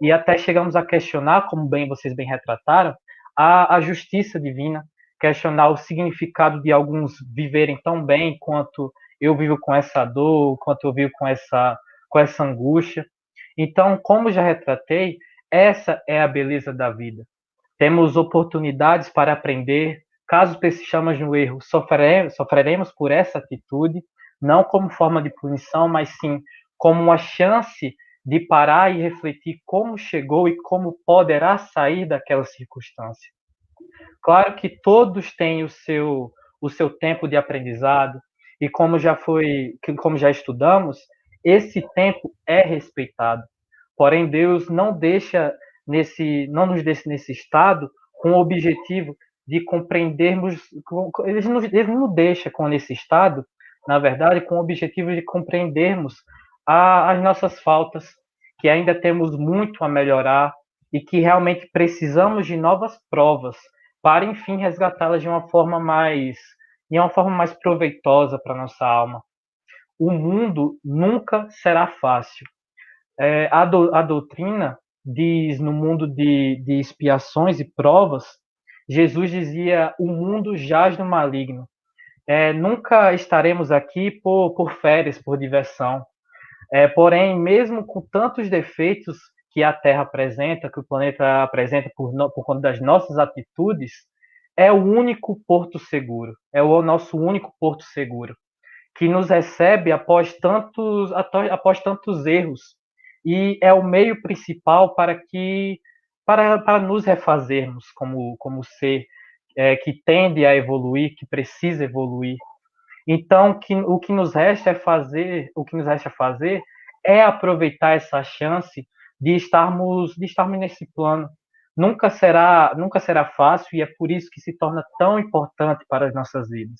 e até chegamos a questionar, como vocês bem retrataram, a justiça divina, questionar o significado de alguns viverem tão bem quanto eu vivo com essa dor, quanto eu vivo com essa angústia. Então, como já retratei, essa é a beleza da vida. Temos oportunidades para aprender. Caso persistamos no erro, sofreremos por essa atitude, não como forma de punição, mas sim como uma chance de parar e refletir como chegou e como poderá sair daquela circunstância. Claro que todos têm o seu tempo de aprendizado, e como já estudamos, esse tempo é respeitado. Porém, Deus não nos deixa nesse estado com o objetivo de compreendermos, eles nos deixam nesse estado, na verdade, com o objetivo de compreendermos as nossas faltas, que ainda temos muito a melhorar e que realmente precisamos de novas provas para, enfim, resgatá-las de uma forma mais proveitosa para nossa alma. O mundo nunca será fácil. A doutrina diz, no mundo de expiações e provas, Jesus dizia: o mundo jaz no maligno. Nunca estaremos aqui por férias, por diversão. Porém, mesmo com tantos defeitos que a Terra apresenta, que o planeta apresenta por conta das nossas atitudes, é o único porto seguro, é o nosso único porto seguro, que nos recebe após tantos erros, e é o meio principal para nos refazermos como ser que tende a evoluir, que precisa evoluir. Então, o que nos resta fazer é aproveitar essa chance de estarmos nesse plano. Nunca será fácil, e é por isso que se torna tão importante para as nossas vidas.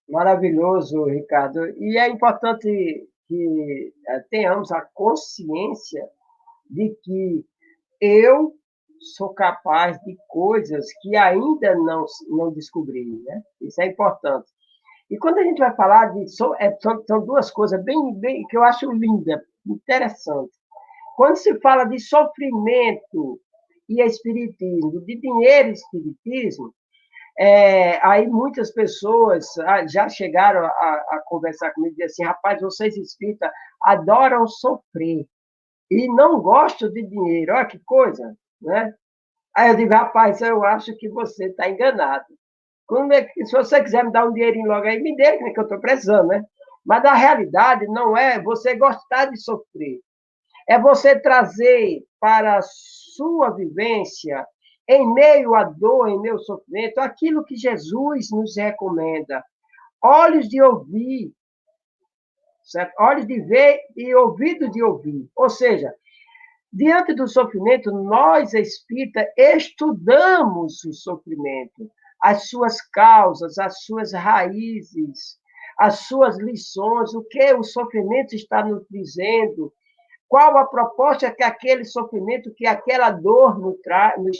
Maravilhoso, Ricardo. E é importante que tenhamos a consciência de que eu sou capaz de coisas que ainda não descobri, né? Isso é importante. E quando a gente vai falar são duas coisas bem que eu acho linda, interessante. Quando se fala de sofrimento e espiritismo, de dinheiro e espiritismo, aí muitas pessoas já chegaram a conversar comigo e dizer assim: rapaz, vocês espíritas adoram sofrer e não gostam de dinheiro. Olha que coisa, né? Aí eu digo: rapaz, eu acho que você está enganado. Se você quiser me dar um dinheirinho logo aí, me dê, que eu estou precisando, né? Mas a realidade não é você gostar de sofrer. É você trazer para a sua vivência, em meio à dor, em meio ao sofrimento, aquilo que Jesus nos recomenda. Olhos de ouvir, certo? Olhos de ver e ouvido de ouvir. Ou seja, diante do sofrimento, nós, espíritas, estudamos o sofrimento, as suas causas, as suas raízes, as suas lições, o que o sofrimento está nos dizendo, qual a proposta que aquele sofrimento, que aquela dor nos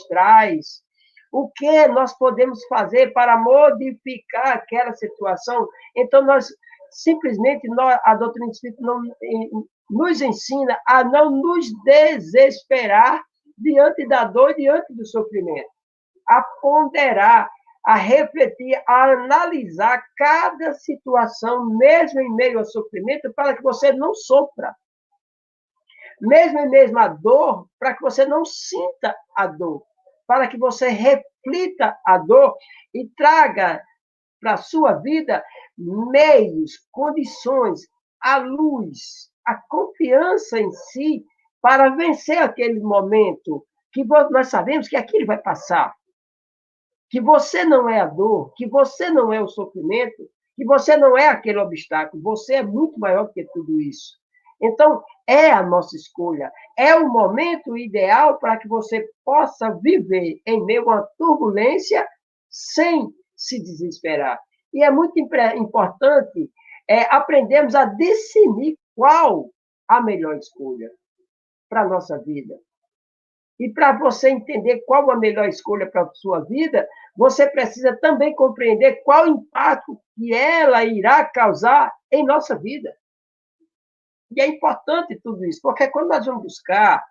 traz, o que nós podemos fazer para modificar aquela situação. Então, a doutrina espírita nos ensina a não nos desesperar diante da dor, diante do sofrimento, a ponderar, a refletir, a analisar cada situação, mesmo em meio ao sofrimento, para que você não sofra. Mesmo em meio à dor, para que você não sinta a dor, para que você reflita a dor e traga para a sua vida meios, condições, a luz, a confiança em si, para vencer aquele momento que nós sabemos que aquilo vai passar, que você não é a dor, que você não é o sofrimento, que você não é aquele obstáculo, você é muito maior do que tudo isso. Então, é a nossa escolha, é o momento ideal para que você possa viver em meio a uma turbulência sem se desesperar. E é muito importante aprendermos a discernir qual a melhor escolha para a nossa vida. E para você entender qual a melhor escolha para a sua vida, você precisa também compreender qual o impacto que ela irá causar em nossa vida. E é importante tudo isso, porque quando nós vamos buscar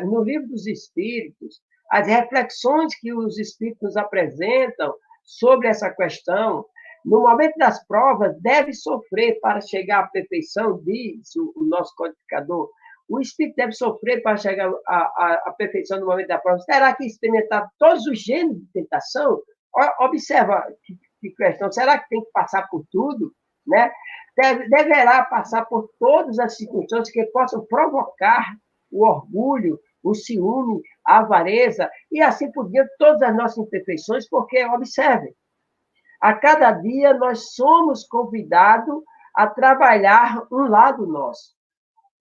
no Livro dos Espíritos as reflexões que os Espíritos nos apresentam sobre essa questão, no momento das provas, deve sofrer para chegar à perfeição, diz o nosso codificador. O espírito deve sofrer para chegar à perfeição no momento da prova. Será que experimentar todos os gêneros de tentação? Observa que questão. Será que tem que passar por tudo? Né? Deverá passar por todas as circunstâncias que possam provocar o orgulho, o ciúme, a avareza, e assim por diante, todas as nossas imperfeições, porque, observem, a cada dia nós somos convidados a trabalhar um lado nosso.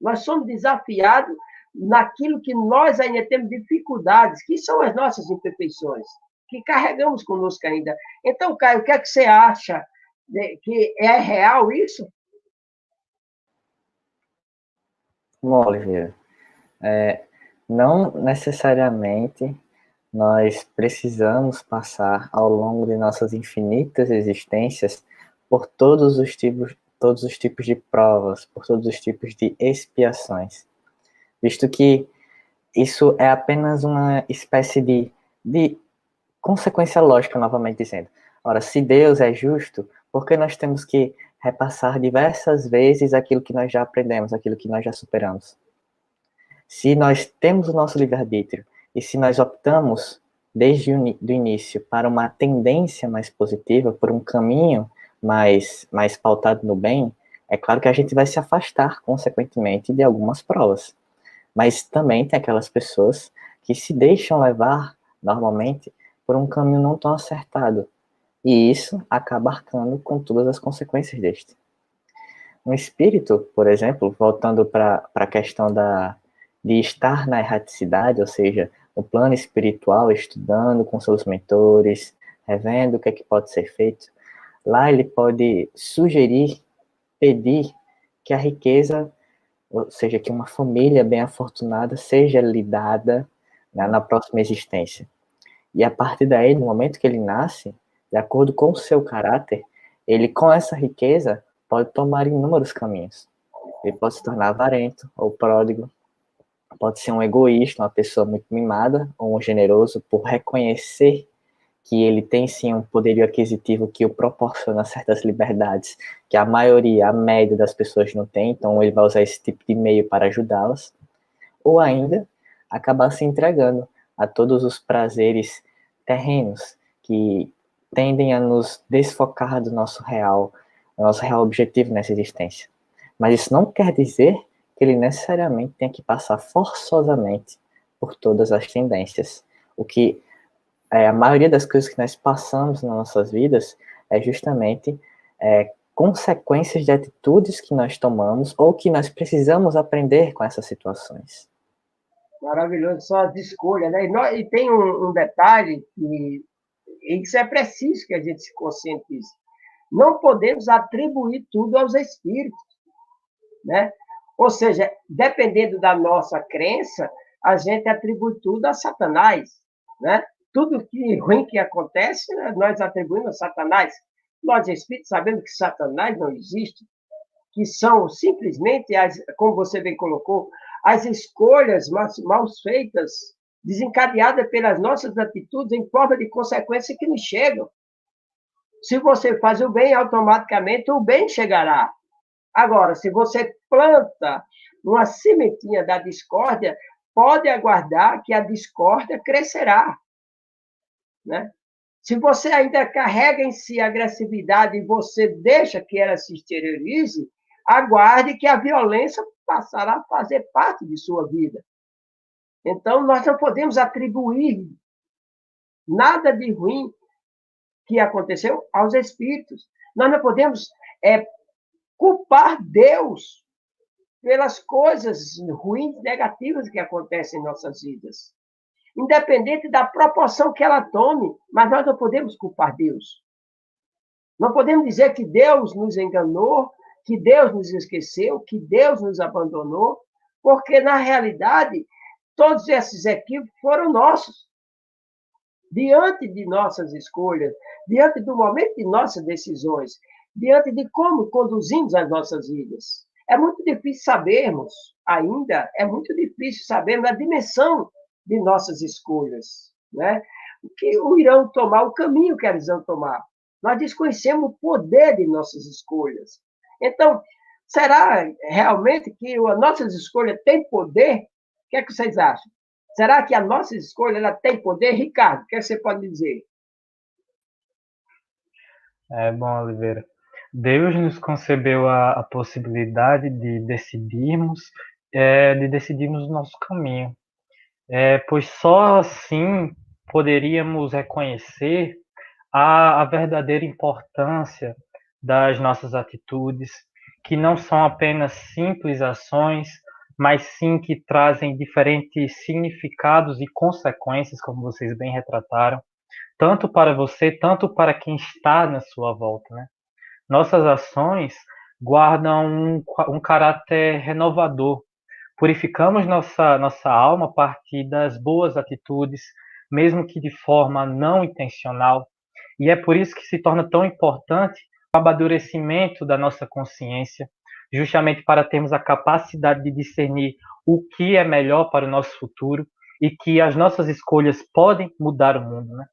Nós somos desafiados naquilo que nós ainda temos dificuldades, que são as nossas imperfeições. que carregamos conosco ainda. Então, Caio, o que é que você acha? Que é real isso? Bom, Oliveira, não necessariamente nós precisamos passar ao longo de nossas infinitas existências por todos os tipos de provas, por todos os tipos de expiações, visto que isso é apenas uma espécie de consequência lógica, novamente dizendo. Ora, se Deus é justo, por que nós temos que repassar diversas vezes aquilo que nós já aprendemos, aquilo que nós já superamos? Se nós temos o nosso livre-arbítrio e se nós optamos desde o início para uma tendência mais positiva, por um caminho mais pautado no bem, é claro que a gente vai se afastar, consequentemente, de algumas provas. Mas também tem aquelas pessoas que se deixam levar, normalmente, por um caminho não tão acertado. E isso acaba arcando com todas as consequências deste. Um espírito, por exemplo, voltando para a questão de estar na erraticidade, ou seja, no plano espiritual, estudando com seus mentores, revendo o que é que pode ser feito, lá ele pode sugerir, pedir que a riqueza, ou seja, que uma família bem afortunada seja lhe dada, né, na próxima existência. E a partir daí, no momento que ele nasce, de acordo com o seu caráter, ele, com essa riqueza, pode tomar inúmeros caminhos. Ele pode se tornar avarento ou pródigo, pode ser um egoísta, uma pessoa muito mimada, ou um generoso por reconhecer que ele tem sim um poderio aquisitivo que o proporciona certas liberdades que a maioria, a média das pessoas não tem, então ele vai usar esse tipo de meio para ajudá-las, ou ainda acabar se entregando a todos os prazeres terrenos que tendem a nos desfocar do nosso real objetivo nessa existência. Mas isso não quer dizer que ele necessariamente tenha que passar forçosamente por todas as tendências. O que a maioria das coisas que nós passamos nas nossas vidas é justamente consequências de atitudes que nós tomamos ou que nós precisamos aprender com essas situações. Maravilhoso, só de escolha, né? E tem um detalhe que isso é preciso que a gente se conscientize. Não podemos atribuir tudo aos espíritos, né? Ou seja, dependendo da nossa crença, a gente atribui tudo a Satanás, né? Tudo que ruim que acontece, né, nós atribuímos a Satanás. Nós, espíritos, sabemos que Satanás não existe, que são simplesmente, como você bem colocou, as escolhas mal feitas, desencadeadas pelas nossas atitudes em forma de consequência que nos chegam. Se você faz o bem, automaticamente o bem chegará. Agora, se você planta uma sementinha da discórdia, pode aguardar que a discórdia crescerá, né? Se você ainda carrega em si a agressividade e você deixa que ela se exteriorize, aguarde que a violência passará a fazer parte de sua vida. Então, nós não podemos atribuir nada de ruim que aconteceu aos espíritos. Nós não podemos culpar Deus pelas coisas ruins, negativas que acontecem em nossas vidas. Independente da proporção que ela tome, mas nós não podemos culpar Deus. Não podemos dizer que Deus nos enganou, que Deus nos esqueceu, que Deus nos abandonou, porque, na realidade, todos esses equívocos foram nossos. Diante de nossas escolhas, diante do momento de nossas decisões, diante de como conduzimos as nossas vidas. É muito difícil sabermos, ainda, é muito difícil sabermos a dimensão de nossas escolhas, né? O que irão tomar, o caminho que eles vão tomar. Nós desconhecemos o poder de nossas escolhas. Então, será realmente que as nossas escolhas têm poder? O que é que vocês acham? Será que a nossa escolha ela tem poder? Ricardo, o que você pode dizer? Bom, Oliveira, Deus nos concebeu a possibilidade de decidirmos o nosso caminho, pois só assim poderíamos reconhecer a verdadeira importância das nossas atitudes, que não são apenas simples ações, mas sim que trazem diferentes significados e consequências, como vocês bem retrataram, tanto para você, tanto para quem está na sua volta, né? Nossas ações guardam um caráter renovador. Purificamos nossa alma a partir das boas atitudes, mesmo que de forma não intencional. E é por isso que se torna tão importante o amadurecimento da nossa consciência, justamente para termos a capacidade de discernir o que é melhor para o nosso futuro e que as nossas escolhas podem mudar o mundo, né?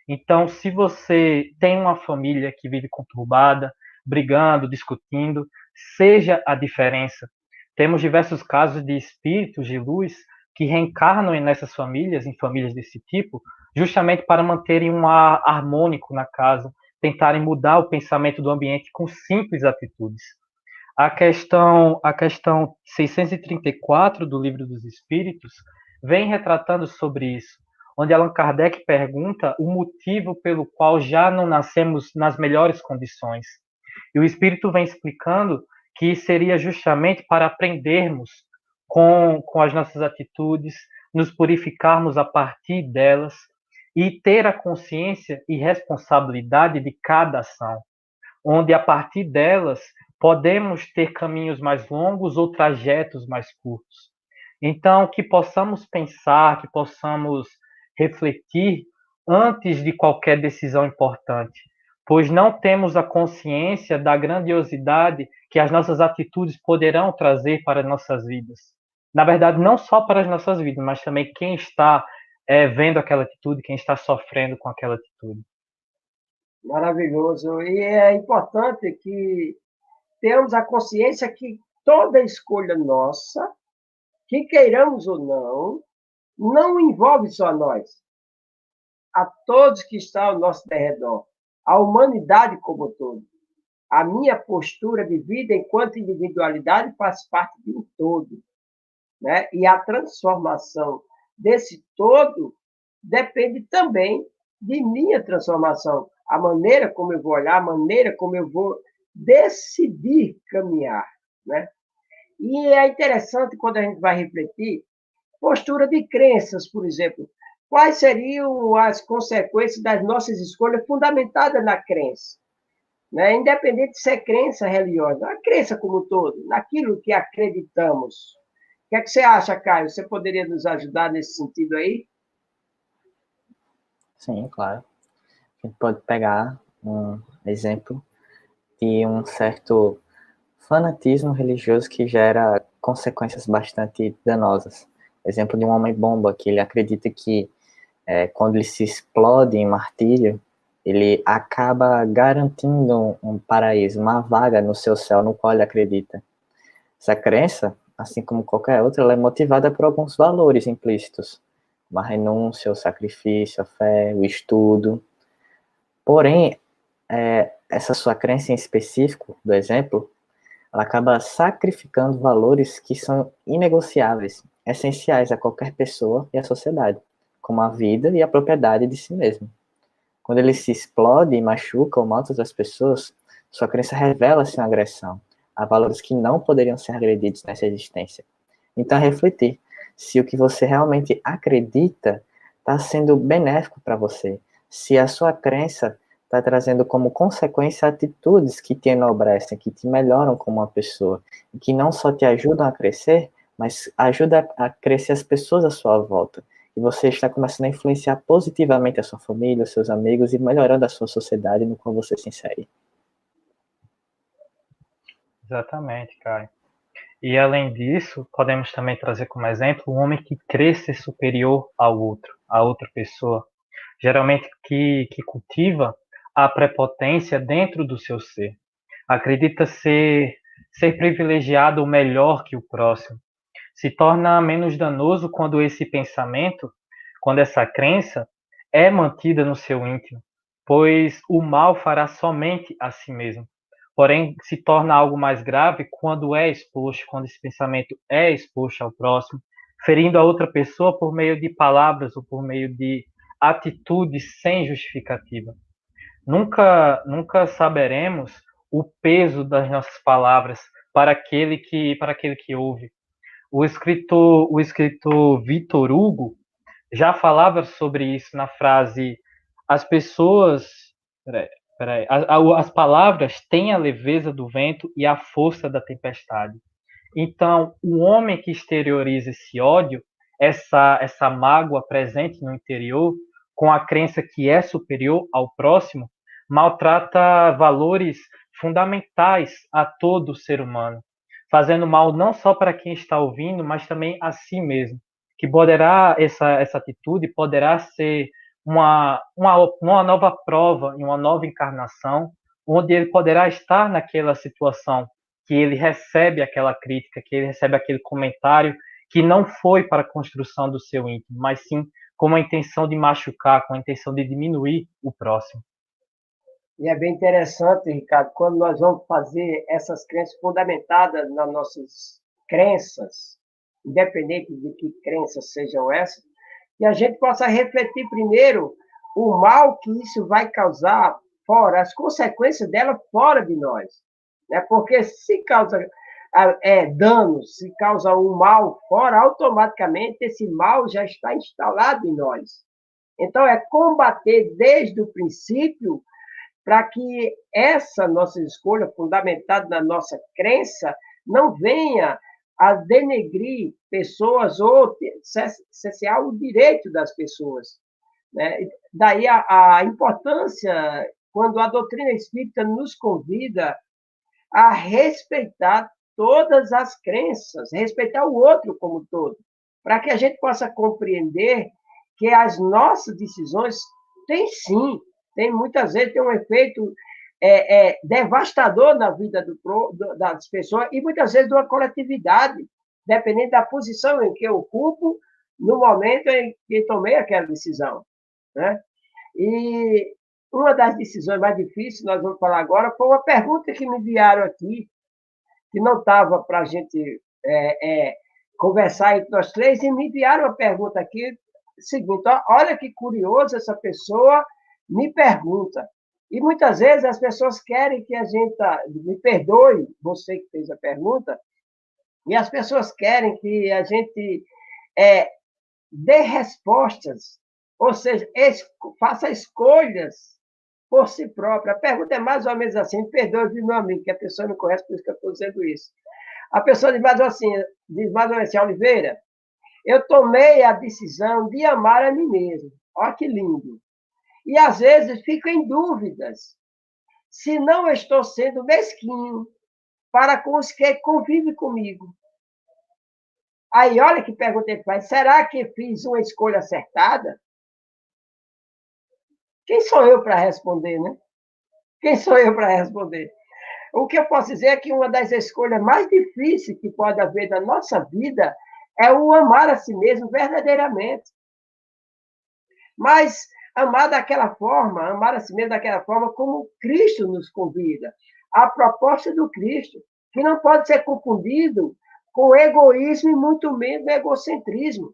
Então, se você tem uma família que vive conturbada, brigando, discutindo, seja a diferença. Temos diversos casos de espíritos de luz que reencarnam nessas famílias, em famílias desse tipo, justamente para manterem um ar harmônico na casa, tentarem mudar o pensamento do ambiente com simples atitudes. A questão 634 do Livro dos Espíritos vem retratando sobre isso, onde Allan Kardec pergunta o motivo pelo qual já não nascemos nas melhores condições. E o Espírito vem explicando que seria justamente para aprendermos com as nossas atitudes, nos purificarmos a partir delas e ter a consciência e responsabilidade de cada ação, onde a partir delas podemos ter caminhos mais longos ou trajetos mais curtos. Então, que possamos pensar, que possamos refletir antes de qualquer decisão importante, pois não temos a consciência da grandiosidade que as nossas atitudes poderão trazer para as nossas vidas. Na verdade, não só para as nossas vidas, mas também quem está vendo aquela atitude, quem está sofrendo com aquela atitude. Maravilhoso. E é importante que tenhamos a consciência que toda escolha nossa, que queiramos ou não envolve só nós, a todos que estão ao nosso redor, a humanidade como um todo. A minha postura de vida enquanto individualidade faz parte de um todo, né? E a transformação desse todo depende também de minha transformação, a maneira como eu vou olhar, a maneira como eu vou decidir caminhar, né? E é interessante quando a gente vai refletir, postura de crenças, por exemplo. Quais seriam as consequências das nossas escolhas fundamentadas na crença? Né? Independente de ser crença religiosa, a crença como um todo, naquilo que acreditamos. O que é que você acha, Caio? Você poderia nos ajudar nesse sentido aí? Sim, claro. A gente pode pegar um exemplo de um certo fanatismo religioso que gera consequências bastante danosas. Exemplo de um homem-bomba, que ele acredita que quando ele se explode em martírio, ele acaba garantindo um paraíso, uma vaga no seu céu no qual ele acredita. Essa crença, assim como qualquer outra, ela é motivada por alguns valores implícitos, como a renúncia, o sacrifício, a fé, o estudo. Porém, essa sua crença em específico, do exemplo, ela acaba sacrificando valores que são inegociáveis, essenciais a qualquer pessoa e à sociedade, como a vida e a propriedade de si mesmo. Quando ele se explode e machuca ou mata outras pessoas, sua crença revela-se uma agressão a valores que não poderiam ser agredidos nessa existência. Então, refletir se o que você realmente acredita está sendo benéfico para você, se a sua crença está trazendo como consequência atitudes que te enobrecem, que te melhoram como uma pessoa, e que não só te ajudam a crescer, mas ajudam a crescer as pessoas à sua volta. E você está começando a influenciar positivamente a sua família, os seus amigos e melhorando a sua sociedade no qual você se insere. Exatamente, Caio. E além disso, podemos também trazer como exemplo um homem que crê ser superior ao outro, a outra pessoa, geralmente que cultiva a prepotência dentro do seu ser. Acredita ser privilegiado ou melhor que o próximo. Se torna menos danoso quando esse pensamento, quando essa crença é mantida no seu íntimo, pois o mal fará somente a si mesmo. Porém, se torna algo mais grave quando é exposto, quando esse pensamento é exposto ao próximo, ferindo a outra pessoa por meio de palavras ou por meio de atitudes sem justificativa. Nunca saberemos o peso das nossas palavras para aquele que ouve. O escritor Victor Hugo já falava sobre isso na frase: as pessoas, peraí, as palavras têm a leveza do vento e a força da tempestade. Então, o homem que exterioriza esse ódio, essa mágoa presente no interior, com a crença que é superior ao próximo, maltrata valores fundamentais a todo ser humano, fazendo mal não só para quem está ouvindo, mas também a si mesmo, que poderá, essa atitude poderá ser uma nova prova, em uma nova encarnação, onde ele poderá estar naquela situação que ele recebe aquela crítica, que ele recebe aquele comentário que não foi para a construção do seu íntimo, mas sim com a intenção de machucar, com a intenção de diminuir o próximo. E é bem interessante, Ricardo, quando nós vamos fazer essas crenças fundamentadas nas nossas crenças, independente de que crenças sejam essas, que a gente possa refletir primeiro o mal que isso vai causar fora, as consequências dela fora de nós. Né? Porque se causa danos, se causa um mal fora, automaticamente esse mal já está instalado em nós. Então, é combater desde o princípio para que essa nossa escolha, fundamentada na nossa crença, não venha a denegrir pessoas ou cessear o direito das pessoas. Né? Daí a importância, quando a doutrina espírita nos convida a respeitar todas as crenças, respeitar o outro como um todo, para que a gente possa compreender que as nossas decisões têm sim, tem muitas vezes tem um efeito devastador na vida das pessoas e muitas vezes de uma coletividade, dependendo da posição em que eu ocupo no momento em que tomei aquela decisão. Né? E uma das decisões mais difíceis, nós vamos falar agora, foi uma pergunta que me enviaram aqui, que não estava para a gente conversar entre nós três, e me enviaram uma pergunta aqui, seguinte, olha que curioso, essa pessoa me pergunta. E muitas vezes as pessoas querem que a gente, me perdoe, você que fez a pergunta, e as pessoas querem que a gente dê respostas, ou seja, faça escolhas por si própria. A pergunta é mais ou menos assim, me perdoe, viu, meu amigo, que a pessoa não conhece, por isso que eu estou dizendo isso. A pessoa diz mais ou menos assim, Oliveira, eu tomei a decisão de amar a mim mesmo. Olha que lindo. E, às vezes, fico em dúvidas se não estou sendo mesquinho para com os que convivem comigo. Aí, olha que pergunta ele faz. Será que fiz uma escolha acertada? Quem sou eu para responder, né? Quem sou eu para responder? O que eu posso dizer é que uma das escolhas mais difíceis que pode haver na nossa vida é o amar a si mesmo verdadeiramente. Mas amar a si mesmo daquela forma como Cristo nos convida. A proposta do Cristo, que não pode ser confundido com egoísmo e muito menos egocentrismo.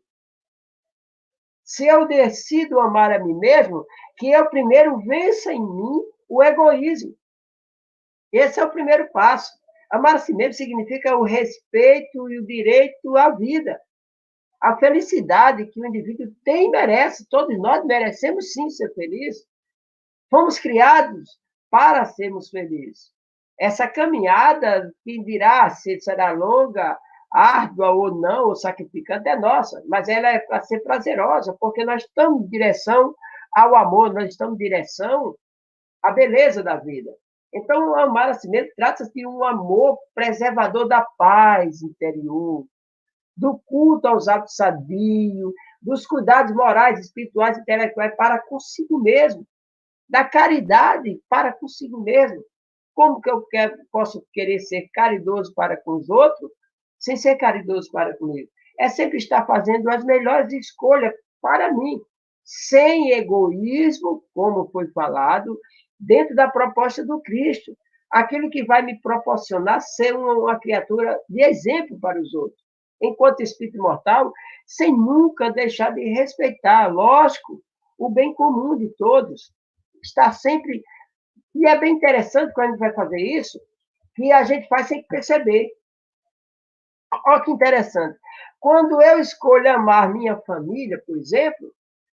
Se eu decido amar a mim mesmo, que eu primeiro vença em mim o egoísmo. Esse é o primeiro passo. Amar a si mesmo significa o respeito e o direito à vida. A felicidade que o indivíduo tem e merece. Todos nós merecemos, sim, ser felizes. Fomos criados para sermos felizes. Essa caminhada, que dirá se será longa, árdua ou não, ou sacrificante, é nossa, mas ela é para ser prazerosa, porque nós estamos em direção ao amor, nós estamos em direção à beleza da vida. Então, amar a si mesmo trata-se de um amor preservador da paz interior, do culto aos hábitos sadios, dos cuidados morais, espirituais e intelectuais para consigo mesmo, da caridade para consigo mesmo. Como que eu posso querer ser caridoso para com os outros sem ser caridoso para comigo? É sempre estar fazendo as melhores escolhas para mim, sem egoísmo, como foi falado, dentro da proposta do Cristo, aquilo que vai me proporcionar ser uma criatura de exemplo para os outros, enquanto espírito imortal, sem nunca deixar de respeitar, lógico, o bem comum de todos, estar sempre... E é bem interessante quando a gente vai fazer isso, que a gente faz sem perceber. Olha que interessante. Quando eu escolho amar minha família, por exemplo,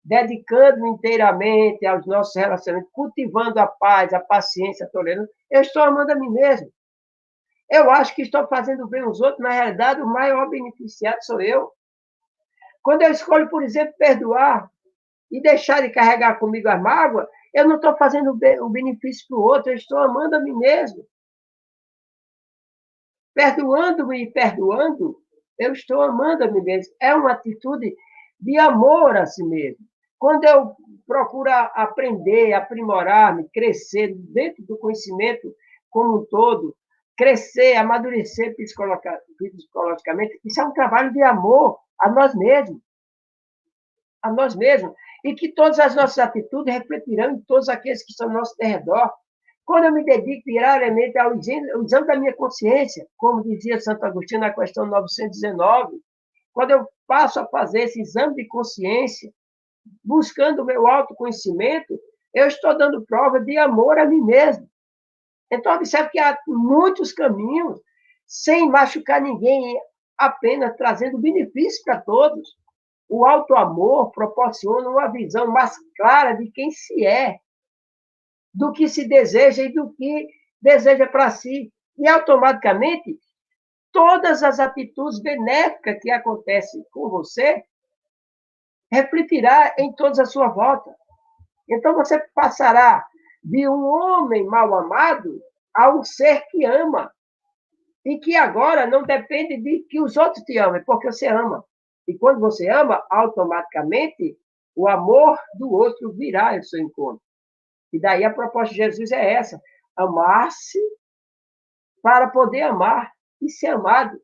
dedicando-me inteiramente aos nossos relacionamentos, cultivando a paz, a paciência, a tolerância, eu estou amando a mim mesmo. Eu acho que estou fazendo bem aos outros, na realidade, o maior beneficiado sou eu. Quando eu escolho, por exemplo, perdoar e deixar de carregar comigo as mágoas, eu não estou fazendo o benefício para o outro, eu estou amando a mim mesmo. Perdoando-me e perdoando, eu estou amando a mim mesmo. É uma atitude de amor a si mesmo. Quando eu procuro aprender, aprimorar-me, crescer dentro do conhecimento como um todo, crescer, amadurecer psicologicamente, isso é um trabalho de amor a nós mesmos. A nós mesmos. E que todas as nossas atitudes refletirão em todos aqueles que estão ao nosso redor. Quando eu me dedico diariamente ao exame da minha consciência, como dizia Santo Agostinho na questão 919, quando eu passo a fazer esse exame de consciência, buscando o meu autoconhecimento, eu estou dando prova de amor a mim mesmo. Então, observe que há muitos caminhos, sem machucar ninguém, apenas trazendo benefício para todos. O auto-amor proporciona uma visão mais clara de quem se é, do que se deseja e do que deseja para si. E, automaticamente, todas as atitudes benéficas que acontecem com você refletirá em toda a sua volta. Então, você passará de um homem mal amado a um ser que ama. E que agora não depende de que os outros te amem, porque você ama. E quando você ama, automaticamente, o amor do outro virá ao seu encontro. E daí a proposta de Jesus é essa: amar-se para poder amar e ser amado.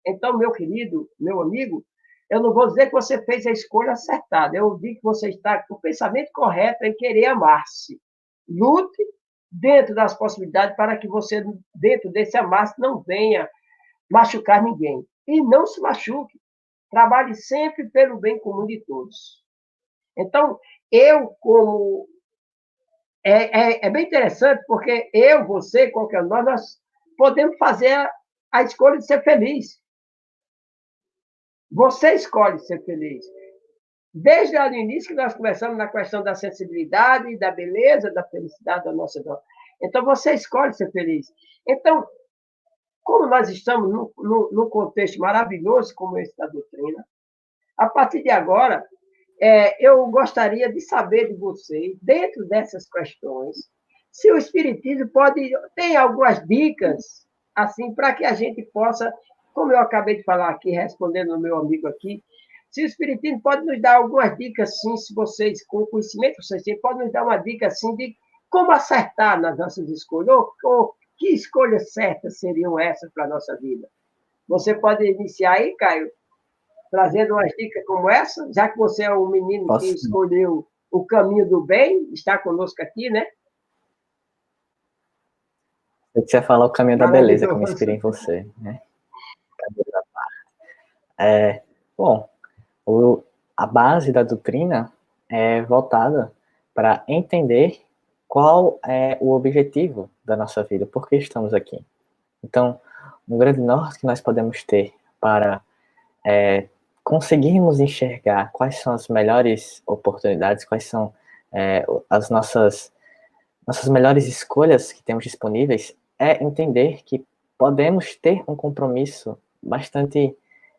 Então, meu querido, meu amigo, eu não vou dizer que você fez a escolha acertada, eu digo que você está com o pensamento correto em querer amar-se. Lute dentro das possibilidades para que você, dentro desse amar-se, não venha machucar ninguém. E não se machuque. Trabalhe sempre pelo bem comum de todos. Então, eu, como... É bem interessante, porque eu, você, qualquer um de nós podemos fazer a escolha de ser feliz. Você escolhe ser feliz. Desde lá no início que nós começamos na questão da sensibilidade, da beleza, da felicidade da nossa vida. Então, você escolhe ser feliz. Então, como nós estamos num contexto maravilhoso como esse da doutrina, a partir de agora, eu gostaria de saber de vocês, dentro dessas questões, se o Espiritismo tem algumas dicas, assim, para que a gente possa, como eu acabei de falar aqui, respondendo ao meu amigo aqui, se o Espiritismo pode nos dar algumas dicas, sim, se vocês, com o conhecimento vocês têm, podem nos dar uma dica, assim, de como acertar nas nossas escolhas, ou que escolhas certas seriam essas para a nossa vida. Você pode iniciar aí, Caio, trazendo umas dicas como essa, já que você é um menino que escolheu o caminho do bem, está conosco aqui, né? Eu queria falar o caminho da beleza, que eu me inspirei em você, né? Bom, a base da doutrina é voltada para entender qual é o objetivo da nossa vida, por que estamos aqui. Então, um grande norte que nós podemos ter para conseguirmos enxergar quais são as melhores oportunidades, quais são as nossas melhores escolhas que temos disponíveis, é entender que podemos ter um compromisso bastante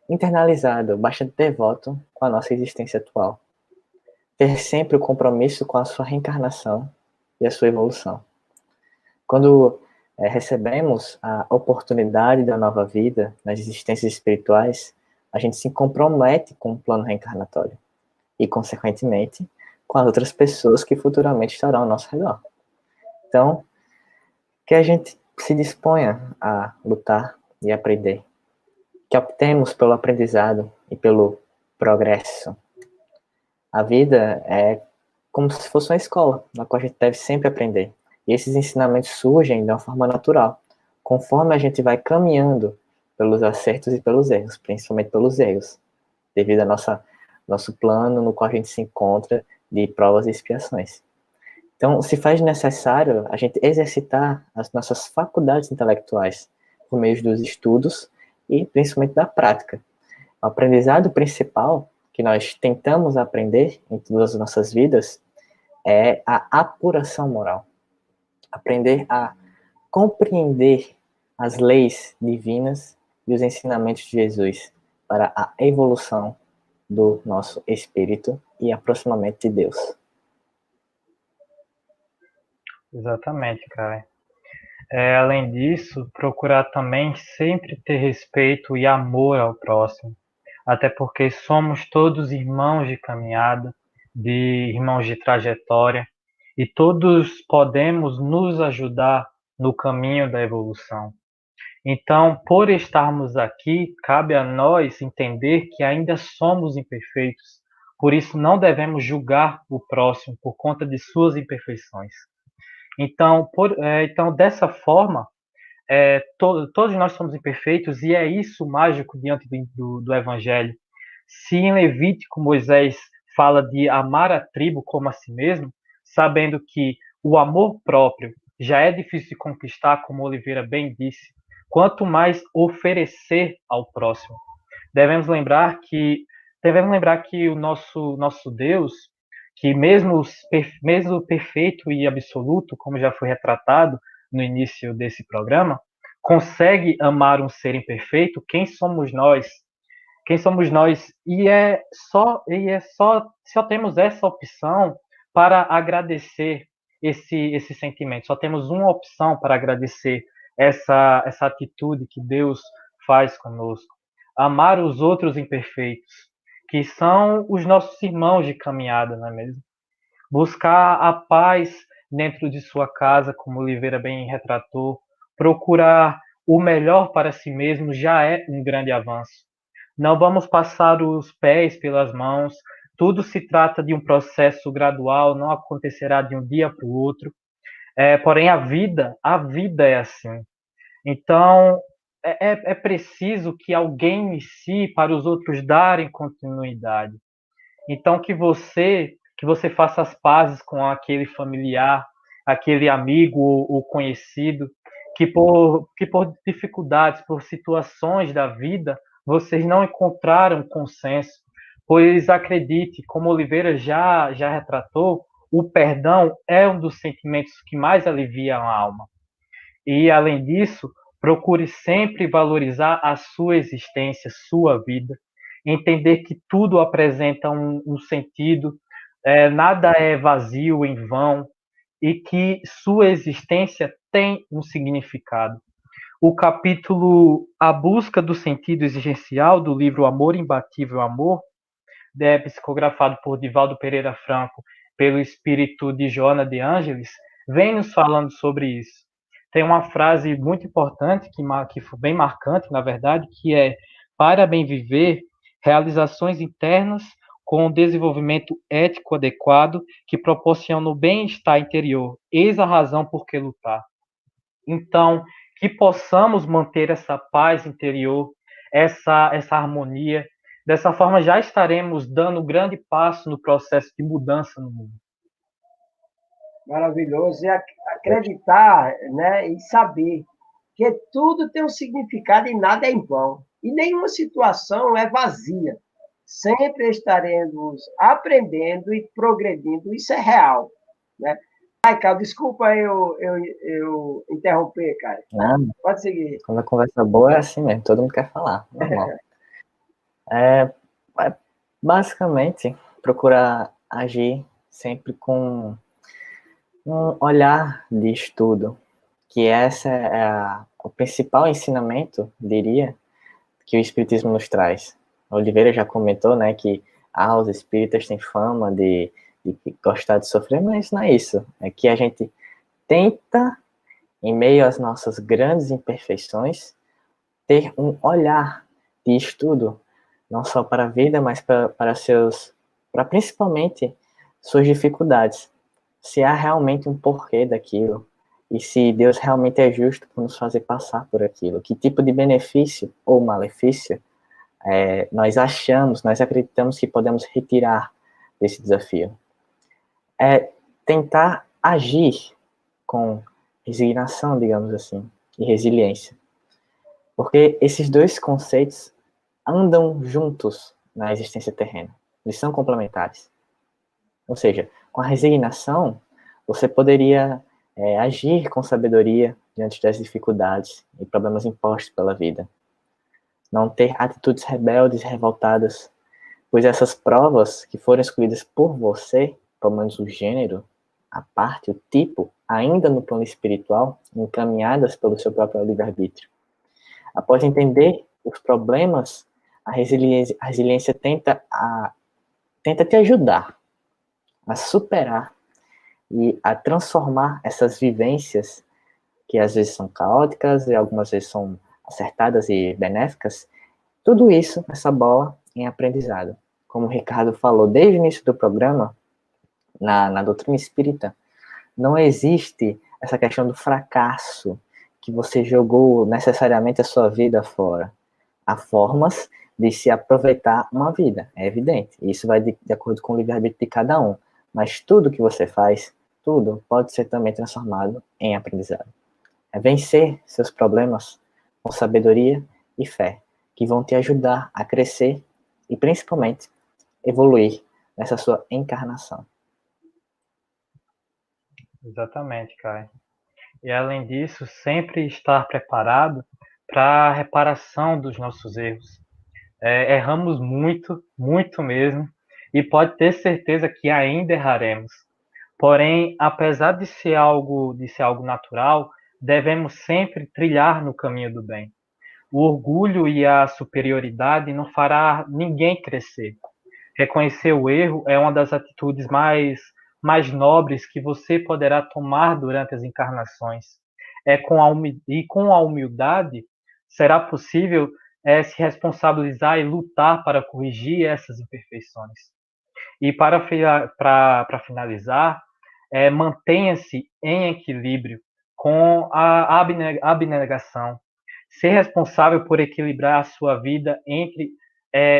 internalizado, bastante devoto com a nossa existência atual. Ter sempre o compromisso com a sua reencarnação e a sua evolução. Quando recebemos a oportunidade da nova vida nas existências espirituais, a gente se compromete com o plano reencarnatório e, consequentemente, com as outras pessoas que futuramente estarão ao nosso redor. Então, que a gente se disponha a lutar e aprender, que optemos pelo aprendizado e pelo progresso. A vida é como se fosse uma escola, na qual a gente deve sempre aprender. E esses ensinamentos surgem de uma forma natural, conforme a gente vai caminhando pelos acertos e pelos erros, principalmente pelos erros, devido ao nosso plano no qual a gente se encontra de provas e expiações. Então, se faz necessário a gente exercitar as nossas faculdades intelectuais por meio dos estudos e principalmente da prática. O aprendizado principal que nós tentamos aprender em todas as nossas vidas é a apuração moral. Aprender a compreender as leis divinas e os ensinamentos de Jesus para a evolução do nosso espírito e aproximamento de Deus. Exatamente, cara. Além disso, procurar também sempre ter respeito e amor ao próximo, até porque somos todos irmãos de caminhada, de irmãos de trajetória, e todos podemos nos ajudar no caminho da evolução. Então, por estarmos aqui, cabe a nós entender que ainda somos imperfeitos, por isso não devemos julgar o próximo por conta de suas imperfeições. Então, dessa forma, todos nós somos imperfeitos e é isso mágico diante do Evangelho. Se em Levítico Moisés fala de amar a tribo como a si mesmo, sabendo que o amor próprio já é difícil de conquistar, como Oliveira bem disse, quanto mais oferecer ao próximo. Devemos lembrar que o nosso Deus, que mesmo perfeito e absoluto, como já foi retratado no início desse programa, consegue amar um ser imperfeito. Quem somos nós? Quem somos nós? Só temos essa opção para agradecer esse sentimento. Só temos uma opção para agradecer essa atitude que Deus faz conosco. Amar os outros imperfeitos, que são os nossos irmãos de caminhada, não é mesmo? Buscar a paz dentro de sua casa, como Oliveira bem retratou, procurar o melhor para si mesmo já é um grande avanço. Não vamos passar os pés pelas mãos, tudo se trata de um processo gradual, não acontecerá de um dia para o outro. Porém, a vida é assim. Então, é preciso que alguém inicie para os outros darem continuidade. Então, que você faça as pazes com aquele familiar, aquele amigo ou conhecido, que por dificuldades, por situações da vida, vocês não encontraram consenso. Pois acredite, como Oliveira já retratou, o perdão é um dos sentimentos que mais aliviam a alma. E, além disso, procure sempre valorizar a sua existência, sua vida, entender que tudo apresenta um sentido, nada é vazio, em vão, e que sua existência tem um significado. O capítulo A Busca do Sentido Existencial, do livro Amor Imbatível Amor, psicografado por Divaldo Pereira Franco, pelo espírito de Joana de Ângeles, vem nos falando sobre isso. Tem uma frase muito importante, que foi bem marcante, na verdade, que é: para bem viver, realizações internas com um desenvolvimento ético adequado que proporciona o bem-estar interior. Eis a razão por que lutar. Então, que possamos manter essa paz interior, essa harmonia. Dessa forma, já estaremos dando um grande passo no processo de mudança no mundo. Maravilhoso. E acreditar, né, e saber que tudo tem um significado e nada é em vão. E nenhuma situação é vazia. Sempre estaremos aprendendo e progredindo. Isso é real, né? Ai, Carlos, desculpa eu interromper, cara. Não, pode seguir. Quando a conversa boa é assim mesmo, todo mundo quer falar, normal. Basicamente, procurar agir sempre com um olhar de estudo, que esse é o principal ensinamento, diria, que o Espiritismo nos traz. A Oliveira já comentou, né, que os espíritas têm fama de gostar de sofrer, mas não é isso. É que a gente tenta, em meio às nossas grandes imperfeições, ter um olhar de estudo, não só para a vida, mas para principalmente suas dificuldades. Se há realmente um porquê daquilo, e se Deus realmente é justo por nos fazer passar por aquilo, que tipo de benefício ou malefício nós acreditamos que podemos retirar desse desafio. Tentar agir com resignação, digamos assim, e resiliência. Porque esses dois conceitos andam juntos na existência terrena. eles são complementares. Ou seja, com a resignação, você poderia agir com sabedoria diante das dificuldades e problemas impostos pela vida. Não ter atitudes rebeldes e revoltadas, pois essas provas que foram escolhidas por você, pelo menos o gênero, a parte, o tipo, ainda no plano espiritual, encaminhadas pelo seu próprio livre-arbítrio. Após entender os problemas, a resiliência tenta te ajudar a superar e a transformar essas vivências, que às vezes são caóticas e algumas vezes são acertadas e benéficas, tudo isso, essa bola, em aprendizado. Como o Ricardo falou desde o início do programa, na doutrina espírita, não existe essa questão do fracasso, que você jogou necessariamente a sua vida fora. Há formas de se aproveitar uma vida, é evidente. Isso vai de acordo com o livre-arbítrio de cada um. Mas tudo que você faz, tudo pode ser também transformado em aprendizado. É vencer seus problemas com sabedoria e fé, que vão te ajudar a crescer e, principalmente, evoluir nessa sua encarnação. Exatamente, Caio. E além disso, sempre estar preparado para a reparação dos nossos erros. Erramos muito, muito mesmo, e pode ter certeza que ainda erraremos. Porém, apesar de ser algo natural, devemos sempre trilhar no caminho do bem. O orgulho e a superioridade não fará ninguém crescer. Reconhecer o erro é uma das atitudes mais nobres que você poderá tomar durante as encarnações. E com a humildade será possível se responsabilizar e lutar para corrigir essas imperfeições. E para finalizar, mantenha-se em equilíbrio com a abnegação. Ser responsável por equilibrar a sua vida entre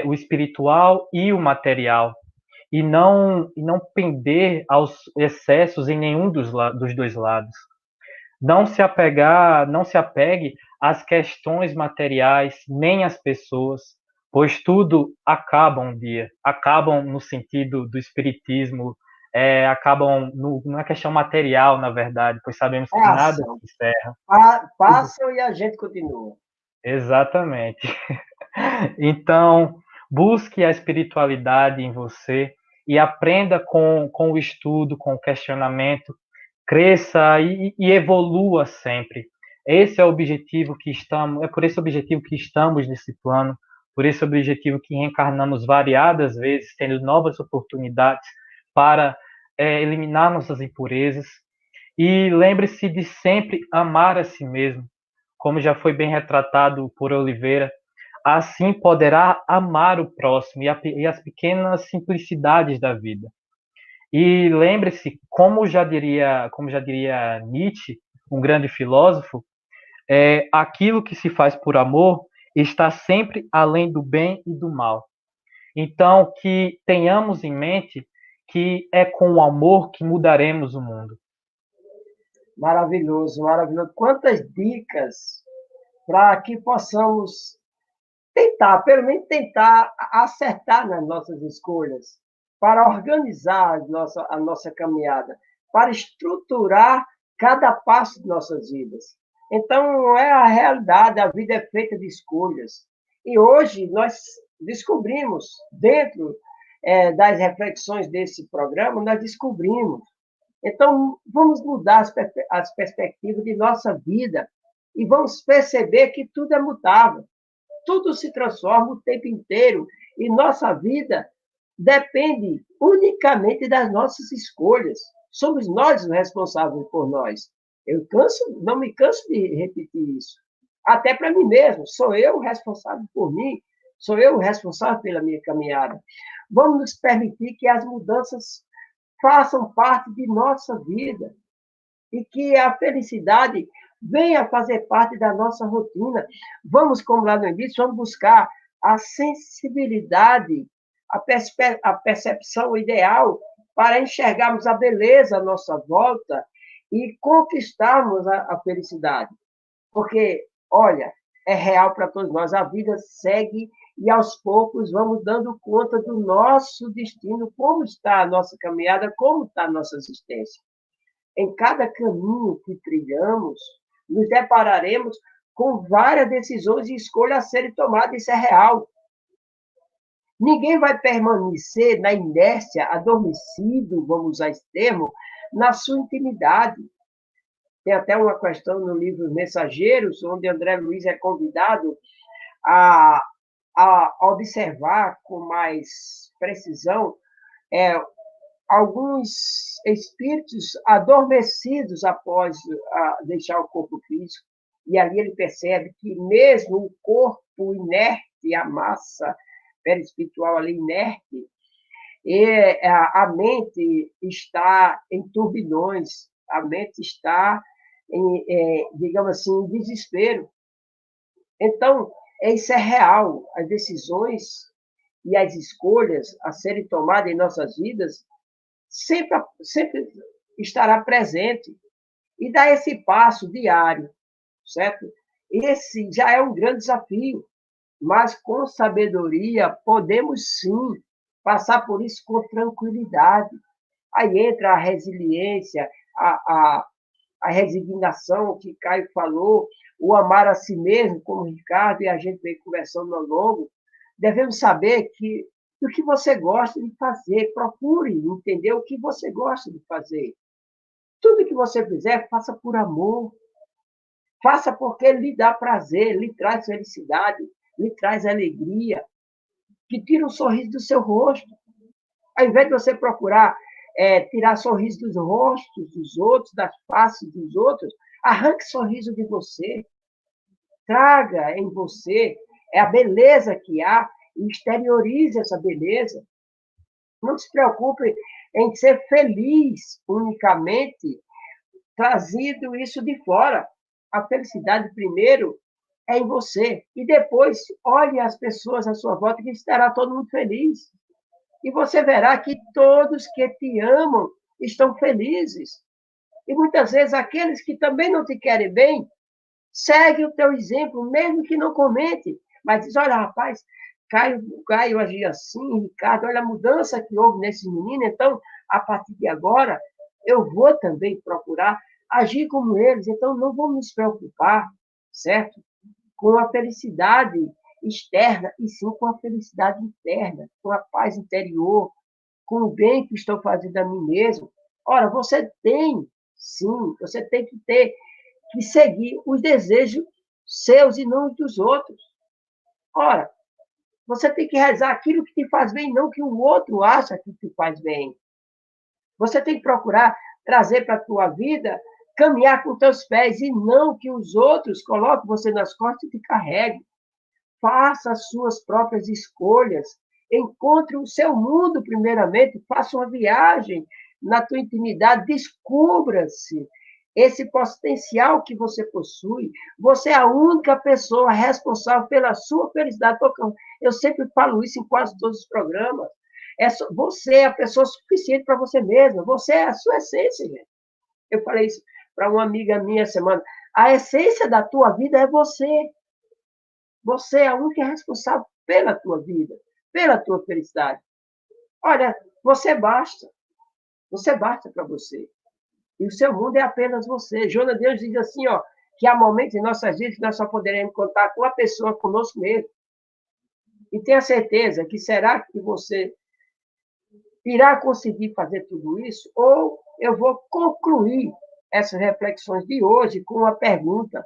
o espiritual e o material, e não pender aos excessos em nenhum dos dois lados. Não se apegue às questões materiais, nem às pessoas, pois tudo acaba um dia. Acabam no sentido do espiritismo, acabam na questão material, na verdade, pois sabemos que nada Passam. se encerra. Passam e a gente continua. Exatamente. Então, busque a espiritualidade em você e aprenda com o estudo, com o questionamento, cresça e evolua sempre. Esse é o objetivo que estamos, é por esse objetivo que estamos nesse plano, por esse objetivo que reencarnamos variadas vezes, tendo novas oportunidades para eliminar nossas impurezas. E lembre-se de sempre amar a si mesmo, como já foi bem retratado por Oliveira. Assim poderá amar o próximo e as pequenas simplicidades da vida. E lembre-se, como já diria Nietzsche, um grande filósofo, aquilo que se faz por amor está sempre além do bem e do mal. Então, que tenhamos em mente que é com o amor que mudaremos o mundo. Maravilhoso, maravilhoso. Quantas dicas para que possamos tentar, pelo menos tentar acertar nas nossas escolhas, para organizar a nossa caminhada, para estruturar cada passo de nossas vidas. Então, é a realidade, a vida é feita de escolhas. E hoje nós descobrimos, dentro das reflexões desse programa, nós descobrimos. Então, vamos mudar as perspectivas de nossa vida e vamos perceber que tudo é mutável. Tudo se transforma o tempo inteiro e nossa vida depende unicamente das nossas escolhas. Somos nós os responsáveis por nós. Não me canso de repetir isso. Até para mim mesmo, sou eu o responsável por mim, sou eu o responsável pela minha caminhada. Vamos nos permitir que as mudanças façam parte de nossa vida e que a felicidade venha fazer parte da nossa rotina. Vamos, como lá no início, vamos buscar a sensibilidade, a percepção ideal para enxergarmos a beleza à nossa volta e conquistarmos a felicidade. Porque, olha, é real para todos nós. A vida segue e, aos poucos, vamos dando conta do nosso destino, como está a nossa caminhada, como está a nossa existência. Em cada caminho que trilhamos, nos depararemos com várias decisões e escolhas a serem tomadas. Isso é real. Ninguém vai permanecer na inércia, adormecido, vamos usar esse termo, na sua intimidade. Tem até uma questão no livro Mensageiros, onde André Luiz é convidado a, a observar com mais precisão alguns espíritos adormecidos após deixar o corpo físico. E ali ele percebe que mesmo o corpo inerte, a massa perispiritual ali inerte, a mente está em turbilhões, a mente está, digamos assim, em desespero. Então, isso é real. As decisões e as escolhas a serem tomadas em nossas vidas sempre estará presente. E dar esse passo diário, certo? Esse já é um grande desafio, mas com sabedoria podemos sim passar por isso com tranquilidade. Aí entra a resiliência, a resignação que Caio falou, o amar a si mesmo, como o Ricardo e a gente vem conversando ao longo. Devemos saber que do que você gosta de fazer, procure entender o que você gosta de fazer. Tudo que você fizer, faça por amor. Faça porque lhe dá prazer, lhe traz felicidade, lhe traz alegria, que tira um sorriso do seu rosto. Ao invés de você procurar tirar sorriso dos rostos dos outros, das faces dos outros, arranque sorriso de você. Traga em você a beleza que há e exteriorize essa beleza. Não se preocupe em ser feliz unicamente trazendo isso de fora. A felicidade primeiro é em você. E depois, olhe as pessoas à sua volta que estará todo mundo feliz. E você verá que todos que te amam estão felizes. E muitas vezes aqueles que também não te querem bem, segue o teu exemplo, mesmo que não comente, mas diz, olha, rapaz, Caio agia assim, Ricardo, olha a mudança que houve nesse menino, então, a partir de agora, eu vou também procurar agir como eles, então não vou me preocupar, certo? Com a felicidade externa, e sim com a felicidade interna, com a paz interior, com o bem que estou fazendo a mim mesmo. Ora, você tem, sim, você tem que seguir os desejos seus e não os dos outros. Ora, você tem que rezar aquilo que te faz bem, não que o outro acha que te faz bem. Você tem que procurar trazer para a tua vida, caminhar com teus pés, e não que os outros coloquem você nas costas e te carreguem. Faça as suas próprias escolhas. Encontre o seu mundo, primeiramente. Faça uma viagem na tua intimidade. Descubra-se esse potencial que você possui. Você é a única pessoa responsável pela sua felicidade. Eu sempre falo isso em quase todos os programas. Você é a pessoa suficiente para você mesma. Você é a sua essência, gente. Eu falei isso para uma amiga minha essa semana. A essência da tua vida é você. Você é a única responsável pela tua vida, pela tua felicidade. Olha, você basta. Você basta para você. E o seu mundo é apenas você. Joana de Deus diz assim, ó, que há momentos em nossas vidas que nós só poderemos contar com a pessoa conosco mesmo. E tenha certeza que será que você irá conseguir fazer tudo isso? Ou eu vou concluir essas reflexões de hoje com uma pergunta.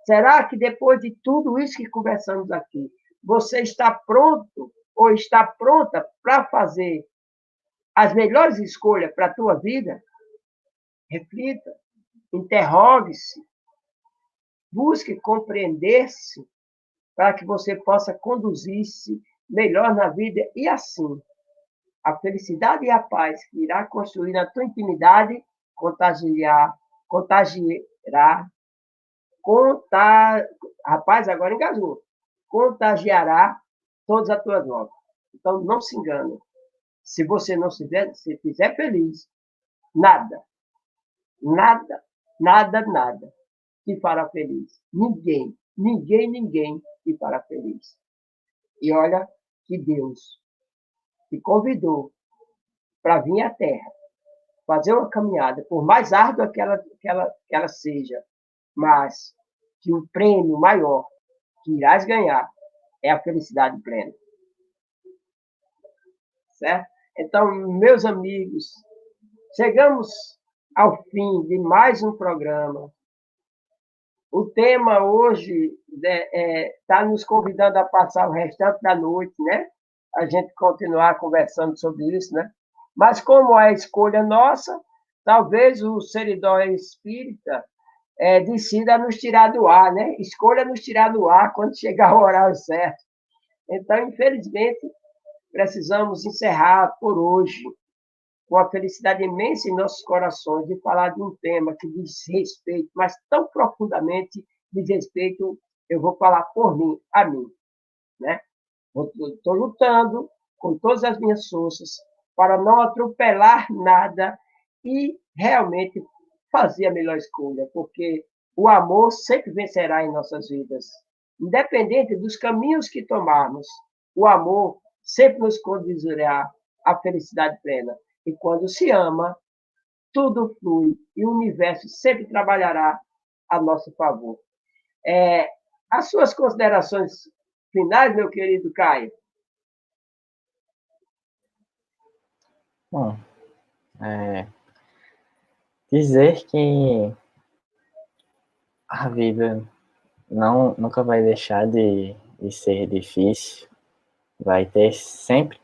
Será que depois de tudo isso que conversamos aqui, você está pronto ou está pronta para fazer as melhores escolhas para a tua vida? Reflita, interrogue-se, busque compreender-se para que você possa conduzir-se melhor na vida e assim a felicidade e a paz que irá construir na tua intimidade contagiará, rapaz, agora engasgou, contagiará todas as tuas obras. Então, não se engane. Se você não se fizer feliz, nada, nada, nada, nada te fará feliz. Ninguém. ninguém te fará feliz. E olha que Deus te convidou para vir à Terra, fazer uma caminhada, por mais árdua que ela seja, mas que o prêmio maior que irás ganhar é a felicidade plena. Certo? Então, meus amigos, chegamos ao fim de mais um programa. O tema hoje está nos convidando a passar o restante da noite, né? A gente continuar conversando sobre isso, né? Mas como é escolha nossa, talvez o Seridó Espírita decida nos tirar do ar, né? Escolha nos tirar do ar quando chegar o horário certo. Então, infelizmente, precisamos encerrar por hoje, com a felicidade imensa em nossos corações de falar de um tema que diz respeito, mas tão profundamente diz respeito, eu vou falar por mim, a mim. Né? Estou lutando com todas as minhas forças para não atropelar nada e realmente fazer a melhor escolha, porque o amor sempre vencerá em nossas vidas. Independente dos caminhos que tomarmos, o amor sempre nos conduzirá à felicidade plena. E quando se ama, tudo flui e o universo sempre trabalhará a nosso favor. As suas considerações finais, meu querido Caio? Bom, dizer que a vida nunca vai deixar de ser difícil, vai ter sempre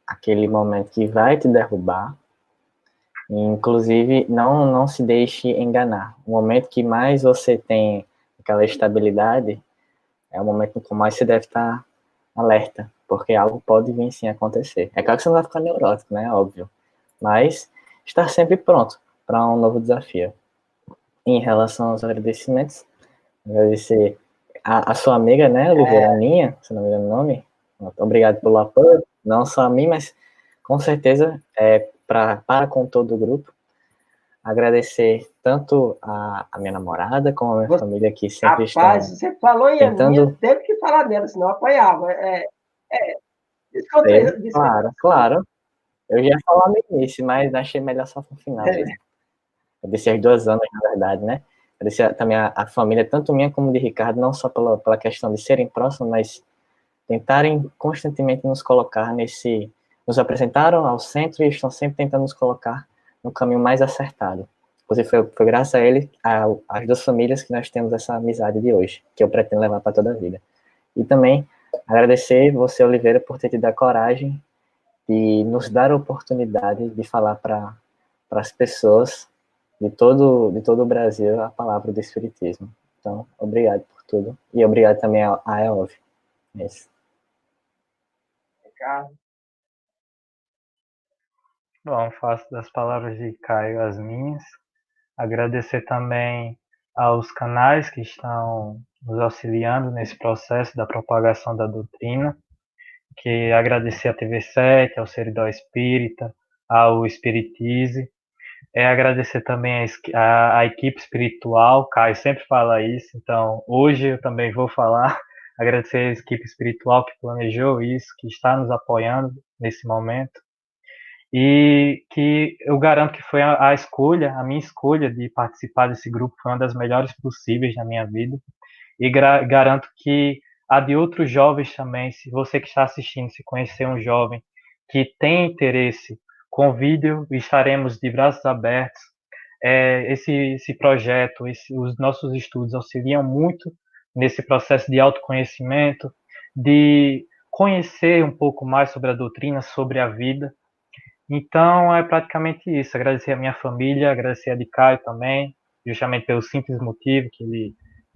aquele momento que vai te derrubar. Inclusive, não se deixe enganar. O momento que mais você tem aquela estabilidade é o momento com mais você deve estar alerta, porque algo pode vir sim acontecer. É claro que você não vai ficar neurótico, né? Óbvio. Mas estar sempre pronto para um novo desafio. Em relação aos agradecimentos, agradecer a sua amiga, né, Oliveira, Aninha, se não me engano o nome. Obrigado pelo apoio, não só a mim, mas com certeza para com todo o grupo. Agradecer tanto a minha namorada como a minha família que sempre Rapaz, estão você falou em tentando... Aninha, teve que falar dela, senão apanhava. Claro. Eu já ia falar no início, mas achei melhor só no final mesmo. Eu desci as 2 anos, na verdade, né? Eu desci também a família, tanto minha como de Ricardo, não só pela questão de serem próximos, mas tentarem constantemente nos colocar nos apresentaram ao centro e estão sempre tentando nos colocar no caminho mais acertado. Inclusive, foi graças a ele, às 2 famílias, que nós temos essa amizade de hoje, que eu pretendo levar para toda a vida. E também agradecer você, Oliveira, por ter tido a coragem de nos dar a oportunidade de falar para as pessoas de todo o Brasil a palavra do Espiritismo. Então, obrigado por tudo. E obrigado também a Elov. Isso. Bom, faço das palavras de Caio as minhas. Agradecer também aos canais que estão nos auxiliando nesse processo da propagação da doutrina, que agradecer à TV7, ao Seridó Espírita, ao Espiritize, agradecer também a equipe espiritual, Caio sempre fala isso, então hoje eu também vou falar, agradecer a equipe espiritual que planejou isso, que está nos apoiando nesse momento, e que eu garanto que foi a minha escolha de participar desse grupo foi uma das melhores possíveis na minha vida, e garanto que a de outros jovens também, se você que está assistindo, se conhecer um jovem que tem interesse, convide-o, estaremos de braços abertos. Esse projeto, os nossos estudos auxiliam muito nesse processo de autoconhecimento, de conhecer um pouco mais sobre a doutrina, sobre a vida. Então, é praticamente isso. Agradecer a minha família, agradecer a de Caio também, justamente pelo simples motivo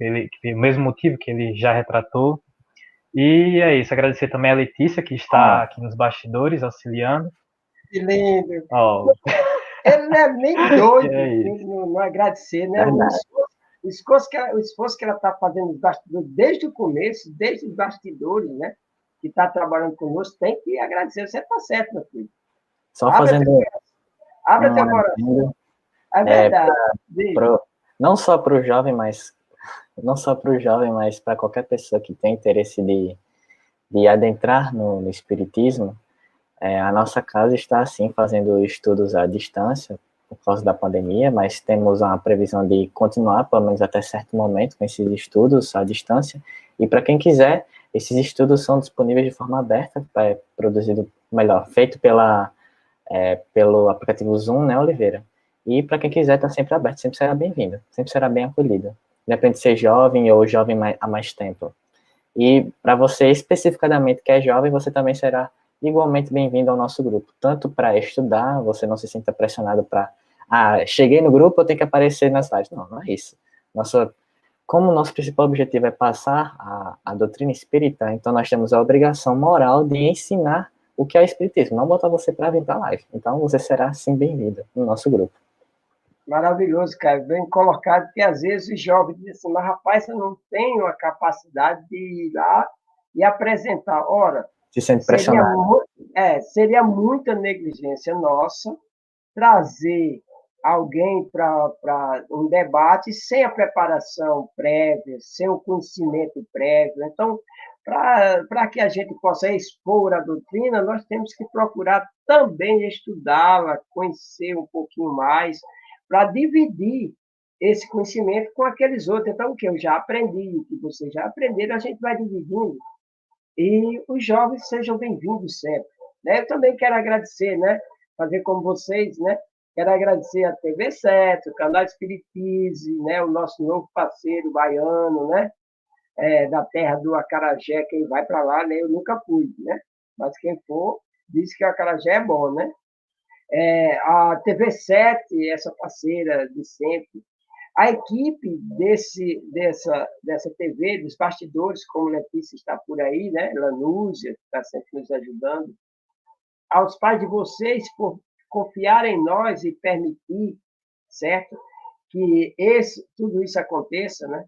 o mesmo motivo que ele já retratou. E é isso, agradecer também a Letícia, que está aqui nos bastidores, auxiliando. Que lindo! Oh. Ele não é nem doido não agradecer, né? O esforço que ela está fazendo nos bastidores, desde o começo, desde os bastidores, né? Que está trabalhando conosco, tem que agradecer. Você está certo, meu filho. Só fazendo Abre teu coração. É verdade. não só para o jovem, mas para qualquer pessoa que tem interesse de adentrar no espiritismo, a nossa casa está, assim, fazendo estudos à distância, por causa da pandemia, mas temos uma previsão de continuar, pelo menos até certo momento, com esses estudos à distância. E para quem quiser, esses estudos são disponíveis de forma aberta, feito pelo aplicativo Zoom, né, Oliveira? E para quem quiser, está sempre aberto, sempre será bem-vindo, sempre será bem acolhido. Independente de ser jovem ou jovem há mais tempo. E para você especificadamente que é jovem, você também será igualmente bem-vindo ao nosso grupo, tanto para estudar, você não se sinta pressionado para, cheguei no grupo, eu tenho que aparecer nas lives. Não, não é isso. Como o nosso principal objetivo é passar a doutrina espírita, então nós temos a obrigação moral de ensinar o que é o espiritismo, não botar você para vir para a live. Então você será, sim, bem-vindo no nosso grupo. Maravilhoso, cara, bem colocado, porque às vezes os jovens dizem assim, mas rapaz, eu não tenho a capacidade de ir lá e apresentar. Ora, se sente pressionado. Seria muita negligência nossa trazer alguém para um debate sem a preparação prévia, sem o conhecimento prévio. Então, para que a gente possa expor a doutrina, nós temos que procurar também estudá-la, conhecer um pouquinho mais, para dividir esse conhecimento com aqueles outros. Então, o que eu já aprendi, o que vocês já aprenderam, a gente vai dividindo. E os jovens sejam bem-vindos sempre. Né? Eu também quero agradecer, né? Fazer como vocês, né? Quero agradecer a TV 7, o canal Espiritize, né? O nosso novo parceiro baiano, né? Da terra do acarajé, quem vai para lá, né? Eu nunca fui, né? Mas quem for, diz que o acarajé é bom, né? A TV 7, essa parceira de sempre, a equipe dessa TV, dos bastidores, como Letícia está por aí, né? Lanúzia, que está sempre nos ajudando, aos pais de vocês por confiar em nós e permitir, certo? Que tudo isso aconteça, né?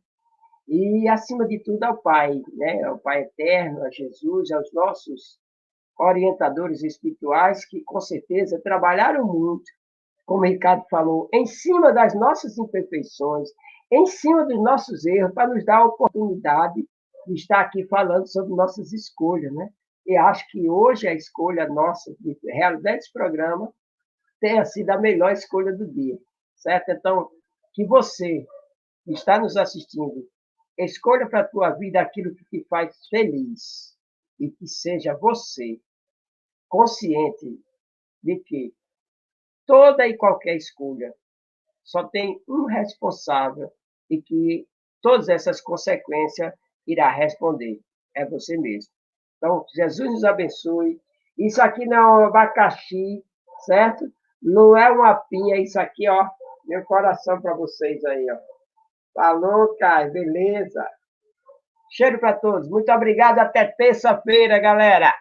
E, acima de tudo, ao Pai, né? Ao Pai Eterno, a Jesus, aos nossos orientadores espirituais, que, com certeza, trabalharam muito, como o Ricardo falou, em cima das nossas imperfeições, em cima dos nossos erros, para nos dar a oportunidade de estar aqui falando sobre nossas escolhas, né? E acho que hoje a escolha nossa de realizar esse programa tenha sido a melhor escolha do dia, certo? Então, que você que está nos assistindo, escolha para a tua vida aquilo que te faz feliz e que seja você consciente de que toda e qualquer escolha só tem um responsável e que todas essas consequências irá responder. É você mesmo. Então, Jesus nos abençoe. Isso aqui não é um abacaxi, certo? Não é uma pinha, isso aqui, ó, meu coração para vocês aí, ó. Falou, Caio, beleza. Cheiro para todos. Muito obrigado. Até terça-feira, galera.